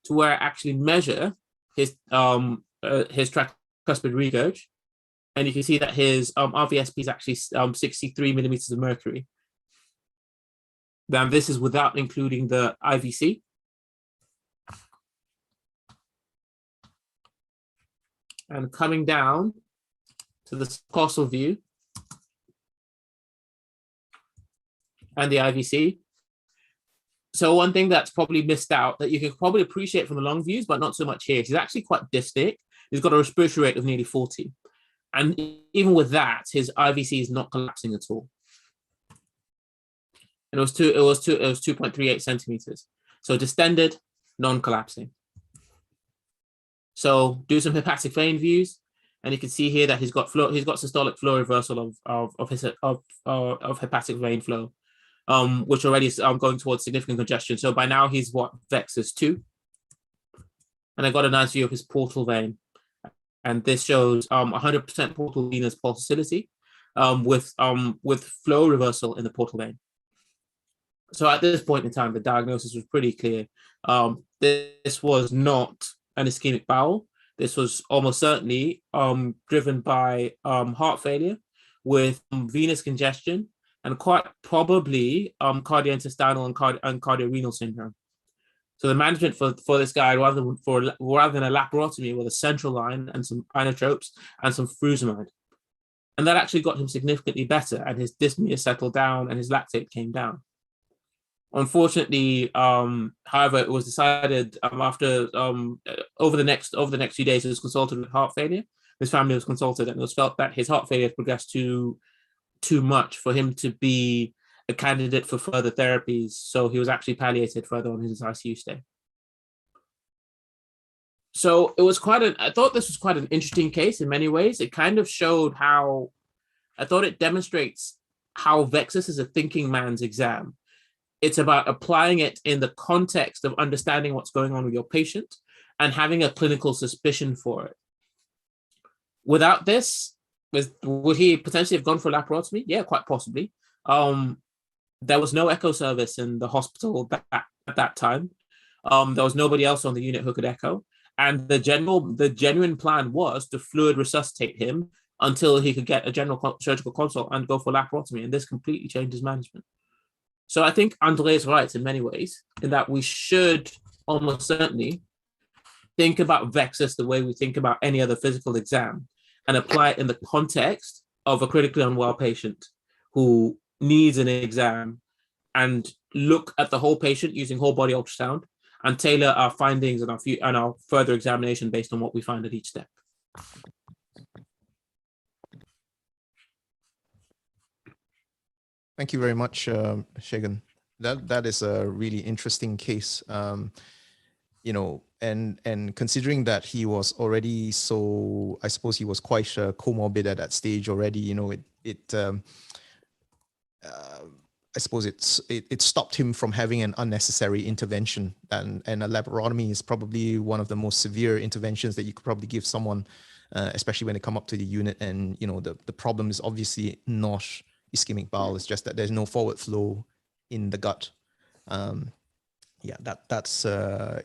To where I actually measure his tricuspid regurg, and you can see that his RVSP is actually 63 millimeters of mercury. Then this is without including the IVC. And coming down to the causal view and the IVC. So one thing that's probably missed out that you can probably appreciate from the long views, but not so much here, he's actually quite dystonic. He's got a respiratory rate of nearly 40. And even with that, his IVC is not collapsing at all. And it was 2.38 centimeters. So distended, non-collapsing. So do some hepatic vein views, and you can see here that he's got systolic flow reversal of hepatic vein flow. Which already is going towards significant congestion. So by now he's VEXUS 2. And I got a nice view of his portal vein. And this shows 100% portal venous pulsatility with flow reversal in the portal vein. So at this point in time, the diagnosis was pretty clear. This was not an ischemic bowel. This was almost certainly driven by heart failure with venous congestion and quite probably cardiointestinal and cardiorenal syndrome. So the management for this guy, rather than a laparotomy, with a central line and some inotropes and some furosemide. And that actually got him significantly better, and his dyspnea settled down and his lactate came down. Unfortunately, however, it was decided after over the next few days, he was consulted with heart failure. His family was consulted, and it was felt that his heart failure had progressed too much for him to be a candidate for further therapies. So he was actually palliated further on his ICU stay. So it was I thought this was quite an interesting case in many ways. It kind of showed how, I thought it demonstrates how VEXUS is a thinking man's exam. It's about applying it in the context of understanding what's going on with your patient and having a clinical suspicion for it. Without this, would he potentially have gone for laparotomy? Yeah, quite possibly. There was no echo service in the hospital at that time. There was nobody else on the unit who could echo. And the genuine plan was to fluid resuscitate him until he could get a general surgical consult and go for laparotomy. And this completely changed his management. So I think André is right in many ways, in that we should almost certainly think about VEXUS the way we think about any other physical exam, and apply it in the context of a critically unwell patient who needs an exam, and look at the whole patient using whole body ultrasound and tailor our findings and our further examination based on what we find at each step. Thank you very much, Segun. That is a really interesting case. You know, and considering that he was already so, I suppose he was quite comorbid at that stage already. You know, I suppose it stopped him from having an unnecessary intervention, and a laparotomy is probably one of the most severe interventions that you could probably give someone, especially when they come up to the unit. And you know, the problem is obviously not ischemic bowel, it's just that there's no forward flow in the gut. Yeah, that's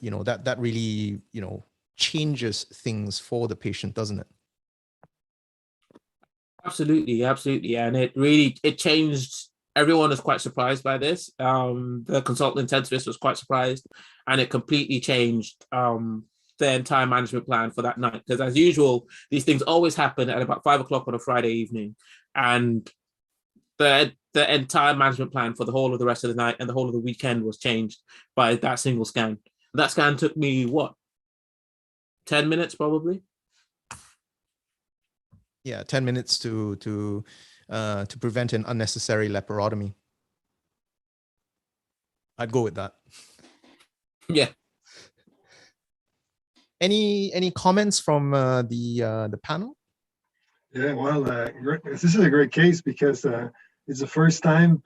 you know, that really, you know, changes things for the patient, doesn't it? Absolutely, and it changed. Everyone was quite surprised by this. The consultant intensivist was quite surprised, and it completely changed the entire management plan for that night. Because as usual, these things always happen at about 5 o'clock on a Friday evening, and the entire management plan for the whole of the rest of the night and the whole of the weekend was changed by that single scan. That scan took me, what, 10 minutes probably? Yeah, 10 minutes to prevent an unnecessary laparotomy. I'd go with that. Yeah. Any comments from the panel? Yeah, well, this is a great case because it's the first time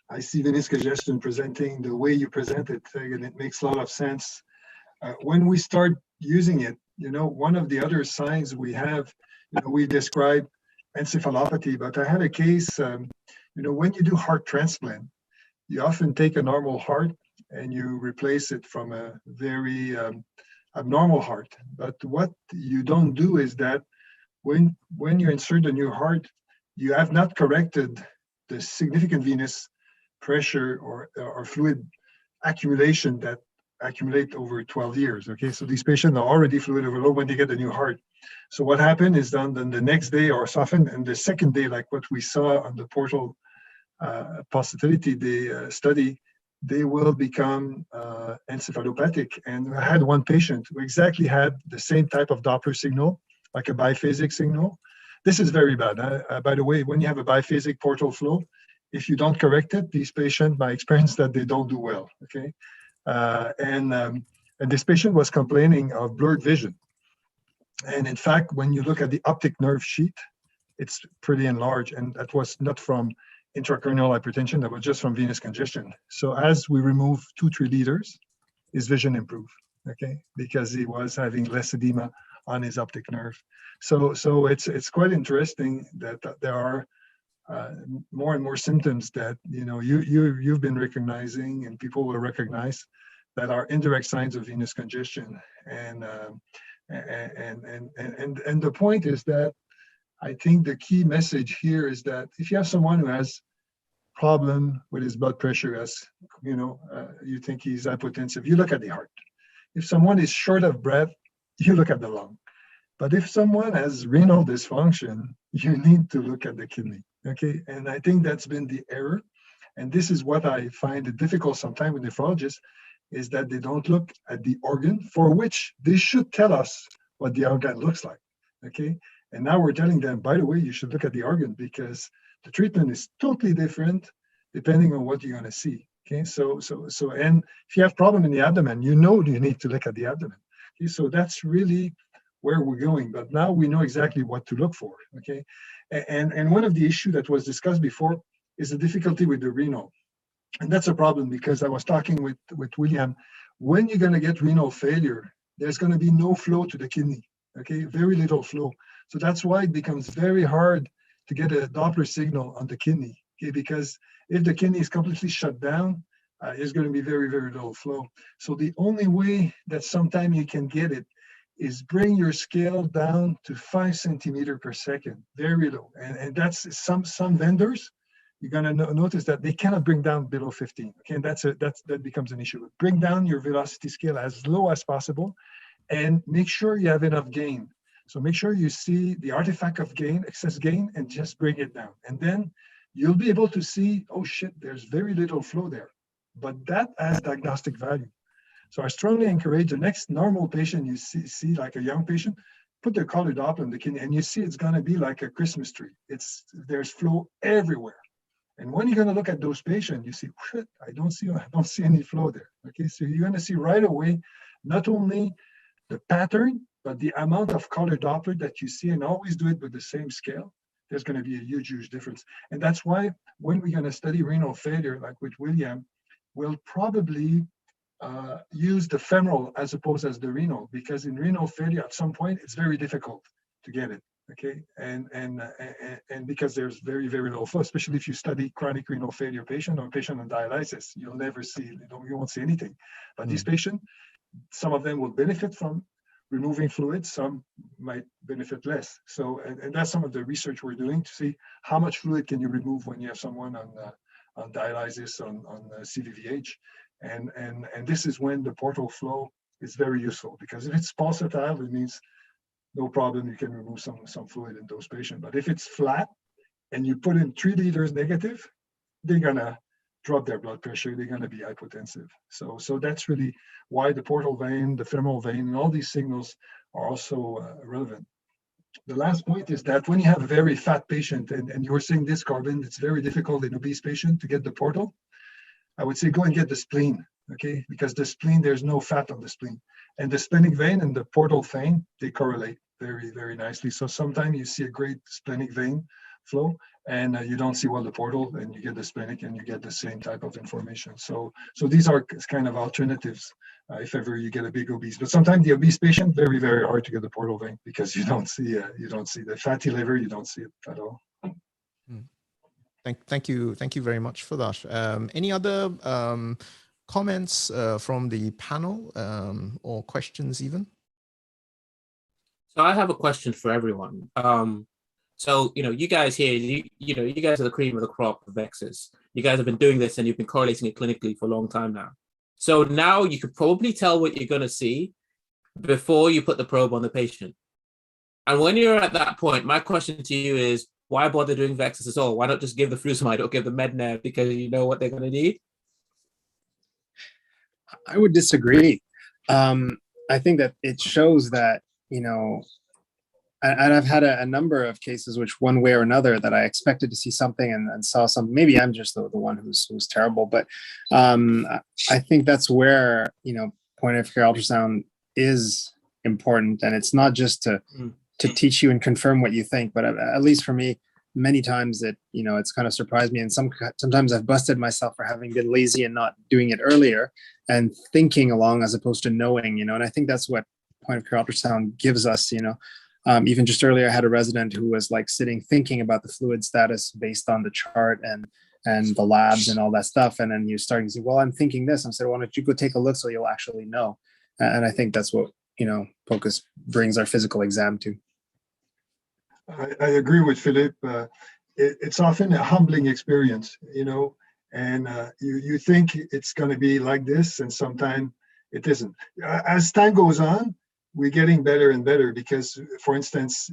I see venous congestion presenting the way you present it, and it makes a lot of sense. When we start using it, you know, one of the other signs we have, you know, we describe encephalopathy, but I had a case, you know, when you do heart transplant, you often take a normal heart and you replace it from a very abnormal heart. But what you don't do is that when you insert a new heart, you have not corrected the significant venous pressure or fluid accumulation that accumulate over 12 years. Okay, so these patients are already fluid overload when they get a new heart. So what happened is then the next day, or often and the second day, like what we saw on the portal possibility study, they will become encephalopathic. And I had one patient who exactly had the same type of Doppler signal, like a biphasic signal. This is very bad. By the way, when you have a biphasic portal flow, if you don't correct it, these patients, by experience, that they don't do well. Okay, and this patient was complaining of blurred vision. And in fact, when you look at the optic nerve sheet, it's pretty enlarged, and that was not from intracranial hypertension, that was just from venous congestion. So as we remove 2-3 liters, his vision improved, okay, because he was having less edema on his optic nerve. So it's quite interesting that there are more and more symptoms that, you know, you've been recognizing and people will recognize that are indirect signs of venous congestion. And And the point is that I think the key message here is that if you have someone who has problem with his blood pressure, as you think he's hypotensive, you look at the heart. If someone is short of breath, you look at the lung. But if someone has renal dysfunction, you need to look at the kidney. Okay, and I think that's been the error. And this is what I find it difficult sometimes with nephrologists, is that they don't look at the organ, for which they should tell us what the organ looks like. Okay, and now we're telling them, by the way, you should look at the organ because the treatment is totally different depending on what you're going to see. Okay, so and if you have problem in the abdomen, you need to look at the abdomen. Okay, so that's really where we're going. But now we know exactly what to look for. Okay, and one of the issues that was discussed before is the difficulty with the renal. And that's a problem because I was talking with William. When you're going to get renal failure, there's going to be no flow to the kidney. Okay, very little flow. So that's why it becomes very hard to get a Doppler signal on the kidney. Okay, because if the kidney is completely shut down, there's going to be very, very little flow. So the only way that sometimes you can get it is bring your scale down to 5 centimeters per second, very low. And that's some vendors, you're going to notice that they cannot bring down below 15. Okay, and that becomes an issue. Bring down your velocity scale as low as possible and make sure you have enough gain. So make sure you see the artifact of gain, excess gain, and just bring it down. And then you'll be able to see, oh shit, there's very little flow there. But that has diagnostic value. So I strongly encourage the next normal patient you see like a young patient, put their color Doppler in the kidney, and you see it's going to be like a Christmas tree. There's flow everywhere. And when you're going to look at those patients, you see, shit, I don't see any flow there. Okay, so you're going to see right away not only the pattern, but the amount of color Doppler that you see, and always do it with the same scale. There's going to be a huge, huge difference. And that's why when we're going to study renal failure, like with William, we'll probably use the femoral as opposed as the renal, because in renal failure, at some point, it's very difficult to get it. Okay, and because there's very, very low flow, especially if you study chronic renal failure patient or patient on dialysis, you'll never see, you won't see anything. But these patients, some of them will benefit from removing fluids, some might benefit less. So, and that's some of the research we're doing to see how much fluid can you remove when you have someone on dialysis, on CVVH. And this is when the portal flow is very useful, because if it's pulsatile, it means no problem, you can remove some fluid in those patients. But if it's flat and you put in 3 liters negative, they're gonna drop their blood pressure, they're gonna be hypotensive. So that's really why the portal vein, the femoral vein, and all these signals are also relevant. The last point is that when you have a very fat patient, and you were saying this, Korbin, it's very difficult in obese patient to get the portal. I would say go and get the spleen, okay? Because the spleen, there's no fat on the spleen. And the splenic vein and the portal vein, they correlate very, very nicely. So sometimes you see a great splenic vein flow, and you don't see well the portal, and you get the splenic, and you get the same type of information. So these are kind of alternatives if ever you get a big obese. But sometimes the obese patient, very, very hard to get the portal vein, because you don't see the fatty liver, you don't see it at all. Thank you very much for that. Any other comments from the panel or questions even? So I have a question for everyone. So, you guys here, you guys are the cream of the crop of VEXUS. You guys have been doing this and you've been correlating it clinically for a long time now. So now you could probably tell what you're going to see before you put the probe on the patient. And when you're at that point, my question to you is, why bother doing VEXUS at all? Why not just give the furosemide or give the Mednair, because you know what they're going to need? I would disagree. I think that it shows that, and I've had a number of cases which one way or another that I expected to see something and saw something. Maybe I'm just the one who's terrible, but I think that's where, point of care ultrasound is important. And it's not just to teach you and confirm what you think, but at least for me, many times it's kind of surprised me. And sometimes I've busted myself for having been lazy and not doing it earlier and thinking along as opposed to knowing, and I think that's what point of care ultrasound gives us, even just earlier, I had a resident who was like sitting thinking about the fluid status based on the chart and the labs and all that stuff. And then you're starting to say, well, I'm thinking this. I said, why don't you go take a look so you'll actually know? And I think that's what POCUS brings our physical exam to. I agree with Philippe. It's often a humbling experience, and you think it's going to be like this, and sometimes it isn't. As time goes on, we're getting better and better because, for instance,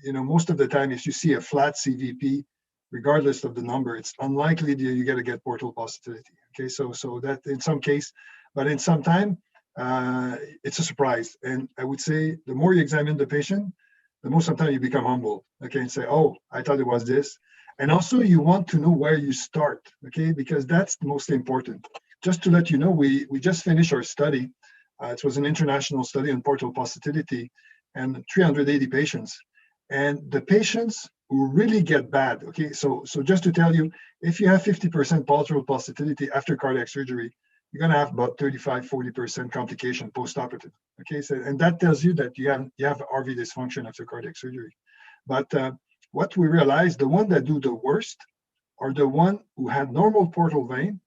most of the time, if you see a flat CVP, regardless of the number, it's unlikely that you're going to get portal positivity. Okay, so that in some case, but in some time, it's a surprise. And I would say the more you examine the patient, the more sometimes you become humble, okay, and say, oh, I thought it was this. And also you want to know where you start, okay, because that's the most important. Just to let you know, we just finished our study. It was an international study on portal positivity and 380 patients. And the patients who really get bad, okay, so just to tell you, if you have 50% portal positivity after cardiac surgery, you're going to have about 35-40% complication post-operative. Okay, so and that tells you that you have RV dysfunction after cardiac surgery. But what we realized, the one that do the worst are the one who had normal portal vein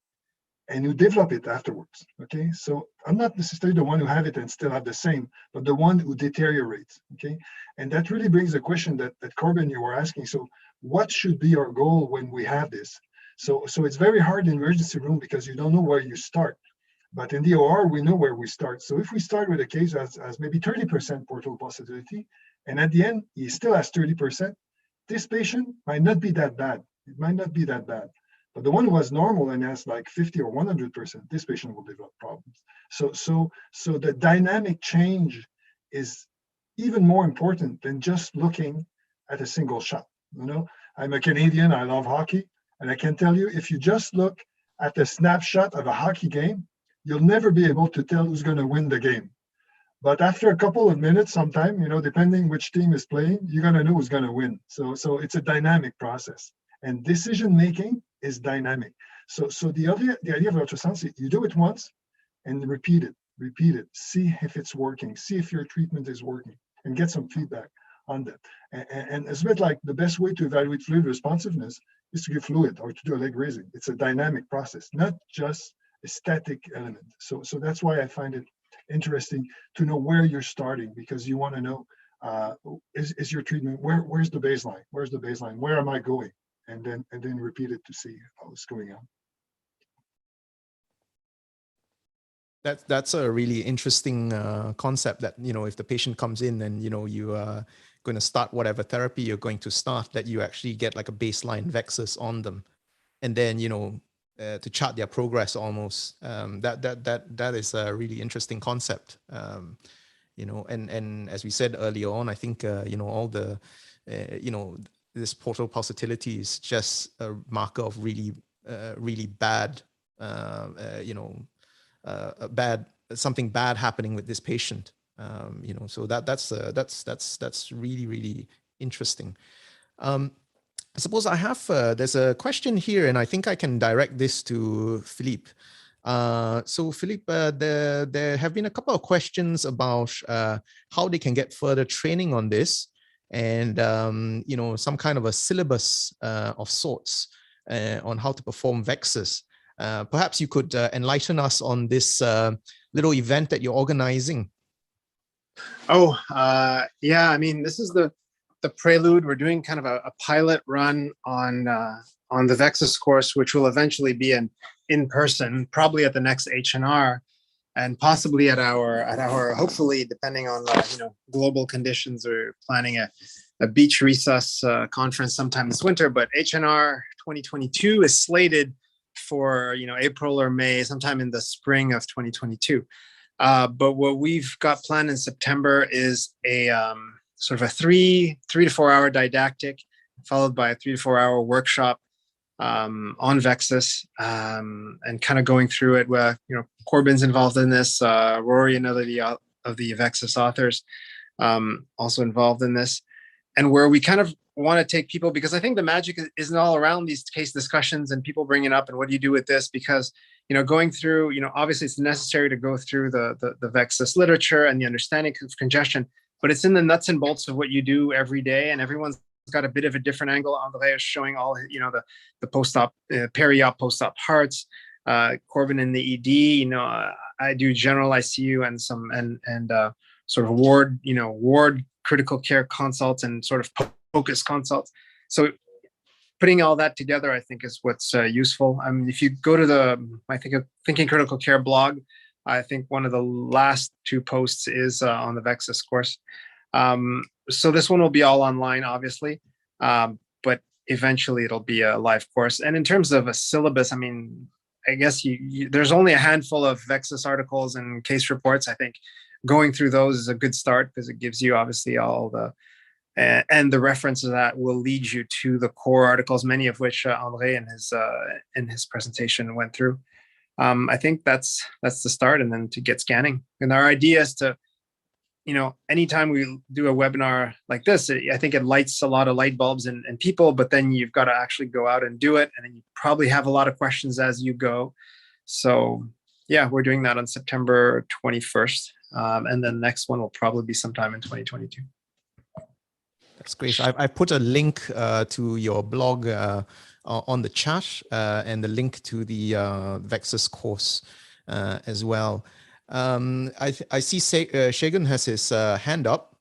and who develop it afterwards. Okay, so I'm not necessarily the one who have it and still have the same, but the one who deteriorates. Okay, and that really brings the question that Korbin, you were asking. So what should be our goal when we have this? So it's very hard in emergency room because you don't know where you start. But in the OR, we know where we start. So if we start with a case as maybe 30% portal positivity, and at the end, he still has 30%, this patient might not be that bad. It might not be that bad. But the one who was normal and has like 50 or 100%, this patient will develop problems. So the dynamic change is even more important than just looking at a single shot. I'm a Canadian, I love hockey. And I can tell you, if you just look at a snapshot of a hockey game, you'll never be able to tell who's going to win the game. But after a couple of minutes, sometime, depending which team is playing, you're going to know who's going to win. So it's a dynamic process. And decision-making is dynamic. So the idea of ultrasound is you do it once and repeat it, see if it's working, see if your treatment is working, and get some feedback on that. And it's a bit like the best way to evaluate fluid responsiveness is to give fluid or to do a leg raising. It's a dynamic process, not just a static element. So that's why I find it interesting to know where you're starting, because you want to know is your treatment, where's the baseline? Where's the baseline? Where am I going? And then repeat it to see how it's going on. That's a really interesting concept that, if the patient comes in and, you are going to start whatever therapy you're going to start, that you actually get like a baseline VEXUS on them. And then, to chart their progress almost. That is a really interesting concept. And as we said earlier on, I think, all the, this portal positivity is just a marker of really, really bad, something bad happening with this patient. So that's really, really interesting. I suppose I have, there's a question here, and I think I can direct this to Philippe. So Philippe, there have been a couple of questions about how they can get further training on this, and some kind of a syllabus of sorts on how to perform VEXUS. Perhaps you could enlighten us on this little event that you're organizing. Oh, yeah. I mean, this is the prelude. We're doing kind of a pilot run on the VEXUS course, which will eventually be in person, probably at the next H&R, and possibly at our hopefully, depending on global conditions, we're planning a beach resus conference sometime this winter. But H&R 2022 is slated for April or May, sometime in the spring of 2022. But what we've got planned in September is a sort of a 3 to 4 hour didactic, followed by a 3 to 4 hour workshop on VEXUS, and kind of going through it where, Korbin's involved in this, Rory, another of the VEXUS authors, also involved in this, and where we kind of want to take people, because I think the magic isn't all around these case discussions and people bringing up and what do you do with this, because going through, obviously it's necessary to go through the VEXUS literature and the understanding of congestion, but it's in the nuts and bolts of what you do every day, and everyone's got a bit of a different angle. André is showing all the post-op, peri-op, post-op hearts. Korbin in the ED, I do general ICU and sort of ward critical care consults and sort of POCUS consults. So putting all that together, I think, is what's useful. I mean, if you go to the, I think, Thinking Critical Care blog, I think one of the last 2 posts is on the VEXUS course. So this one will be all online, obviously, but eventually it'll be a live course. And in terms of a syllabus, I mean, I guess there's only a handful of VEXUS articles and case reports. I think going through those is a good start because it gives you obviously all the, and the references that will lead you to the core articles, many of which André in his presentation went through. I think that's the start, and then to get scanning. And our idea is to, anytime we do a webinar like this, I think it lights a lot of light bulbs in people, but then you've got to actually go out and do it. And then you probably have a lot of questions as you go. So yeah, we're doing that on September 21st. And then the next one will probably be sometime in 2022. That's great. I put a link to your blog on the chat and the link to the VEXUS course as well. I see Segun has his hand up.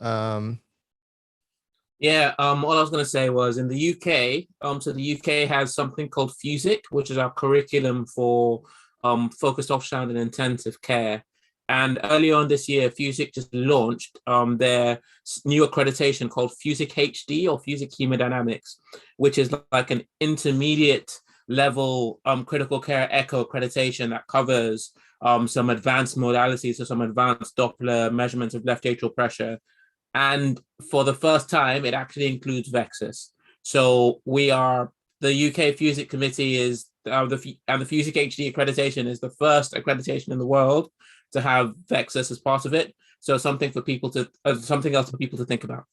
Yeah, all I was going to say was in the UK, so the UK has something called FUSIC, which is our curriculum for focused ultrasound and intensive care. And earlier on this year, FUSIC just launched their new accreditation called FUSIC HD or FUSIC Hemodynamics, which is like an intermediate level critical care echo accreditation that covers some advanced modalities, so some advanced Doppler measurements of left atrial pressure. And for the first time, it actually includes VEXUS. So the UK FUSIC committee is, and the FUSIC HD accreditation is the first accreditation in the world to have VEXUS as part of it. So something for people to, something else for people to think about.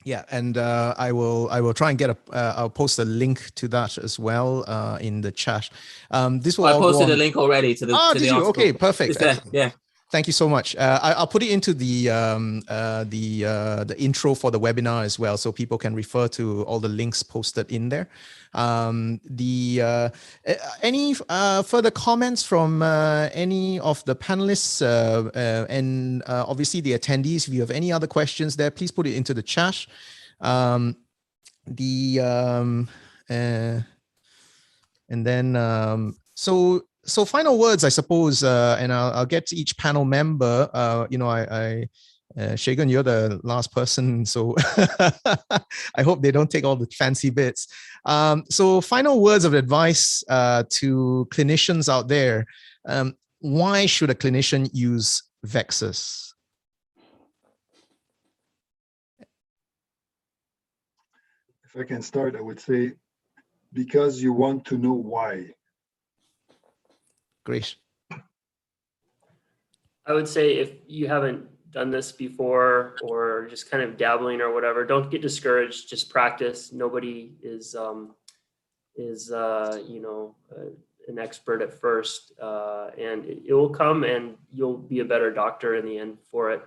Yeah, and I will try and get I'll post a link to that as well in the chat. This will I posted a link already to the. Oh, to did the you? article. Okay, perfect. It's there. Yeah. Thank you so much. I'll put it into the intro for the webinar as well, so people can refer to all the links posted in there. Any further comments from any of the panelists and obviously the attendees? If you have any other questions there, please put it into the chat. And then so final words, I suppose, and I'll get to each panel member. Segun, you're the last person, so I hope they don't take all the fancy bits. So final words of advice to clinicians out there. Why should a clinician use VEXUS? If I can start, I would say, because you want to know why. Great. I would say if you haven't done this before or just kind of dabbling or whatever, don't get discouraged. Just practice. Nobody is an expert at first, and it will come, and you'll be a better doctor in the end for it.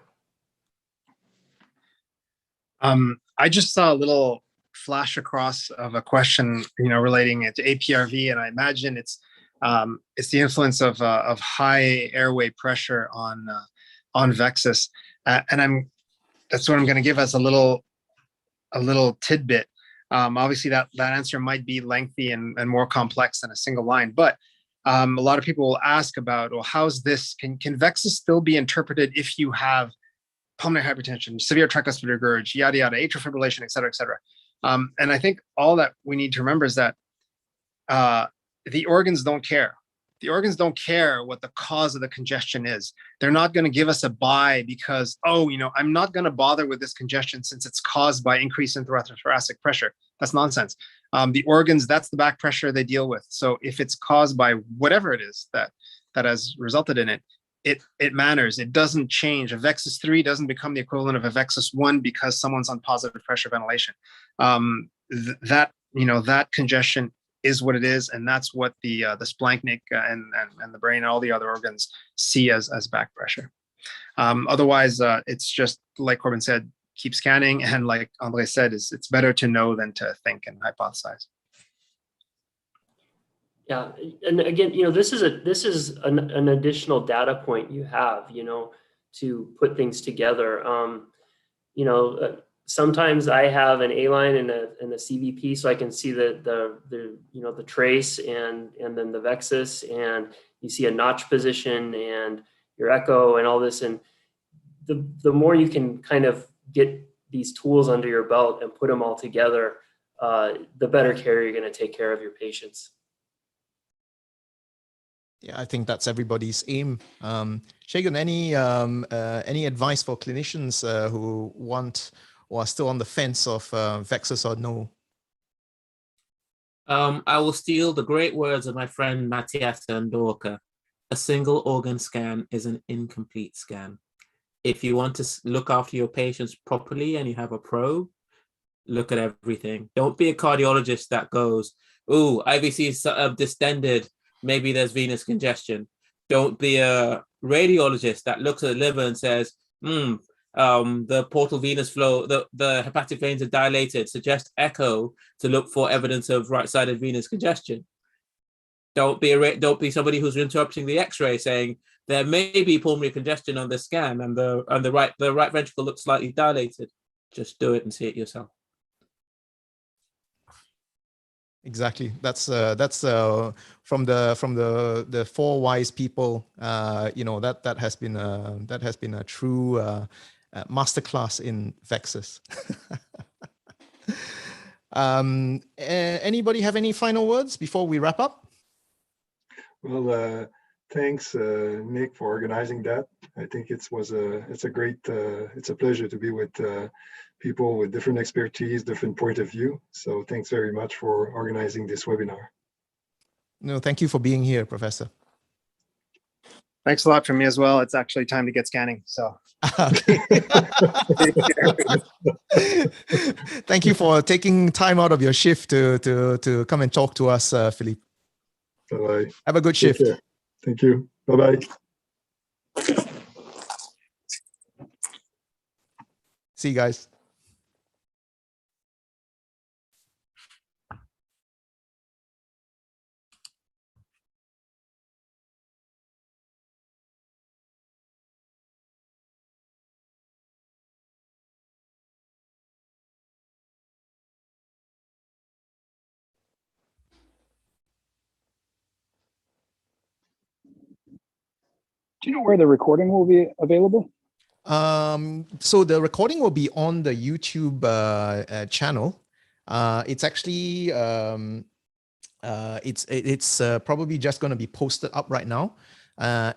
I just saw a little flash across of a question, relating it to APRV, and I imagine it's the influence of high airway pressure on VEXUS, and that's what I'm going to give as a little tidbit. Obviously, that answer might be lengthy and more complex than a single line, but a lot of people will ask about, well, how's this? Can VEXUS still be interpreted if you have pulmonary hypertension, severe tricuspid regurg, yada yada, atrial fibrillation, et cetera, et cetera? And I think all that we need to remember is that the organs don't care. The organs don't care what the cause of the congestion is. They're not going to give us a buy because, I'm not going to bother with this congestion since it's caused by increase in thoracic pressure. That's nonsense. The organs, that's the back pressure they deal with. So if it's caused by whatever it is that has resulted in it, it matters. It doesn't change. A VEXUS 3 doesn't become the equivalent of a VEXUS 1 because someone's on positive pressure ventilation. That congestion is what it is, and that's what the splanchnic and the brain and all the other organs see as back pressure. Otherwise, it's just like Korbin said, keep scanning, and like André said, it's better to know than to think and hypothesize. Yeah, and again, this is an additional data point you have, to put things together. You know, sometimes I have an A-line and a CVP, so I can see the you know, the trace and then the VEXUS, and you see a notch position and your echo and all this. And the more you can kind of get these tools under your belt and put them all together, the better care you're going to take care of your patients. Yeah, I think that's everybody's aim. Segun, any advice for clinicians who want or are still on the fence of VEXUS or no? I will steal the great words of my friend Matthias Dorka. A single organ scan is an incomplete scan. If you want to look after your patients properly and you have a probe, look at everything. Don't be a cardiologist that goes, ooh, IVC is distended, maybe there's venous congestion. Don't be a radiologist that looks at the liver and says, the portal venous flow, the hepatic veins are dilated, suggest echo to look for evidence of right-sided venous congestion. Don't be somebody who's interpreting the X-ray saying there may be pulmonary congestion on the scan and the right ventricle looks slightly dilated. Just do it and see it yourself. Exactly. That's from the four wise people. You know, that has been a true masterclass in VEXUS. Anybody have any final words before we wrap up? Well, thanks, Nick, for organizing that. I think it's a pleasure to be with people with different expertise, different point of view. So thanks very much for organizing this webinar. No, thank you for being here, Professor. Thanks a lot from me as well. It's actually time to get scanning. So thank you for taking time out of your shift to come and talk to us, Philippe. Bye-bye. Have a good shift. Thank you. Bye-bye. See you guys. Do you know where the recording will be available? So the recording will be on the YouTube channel. It's actually it's probably just going to be posted up right now, and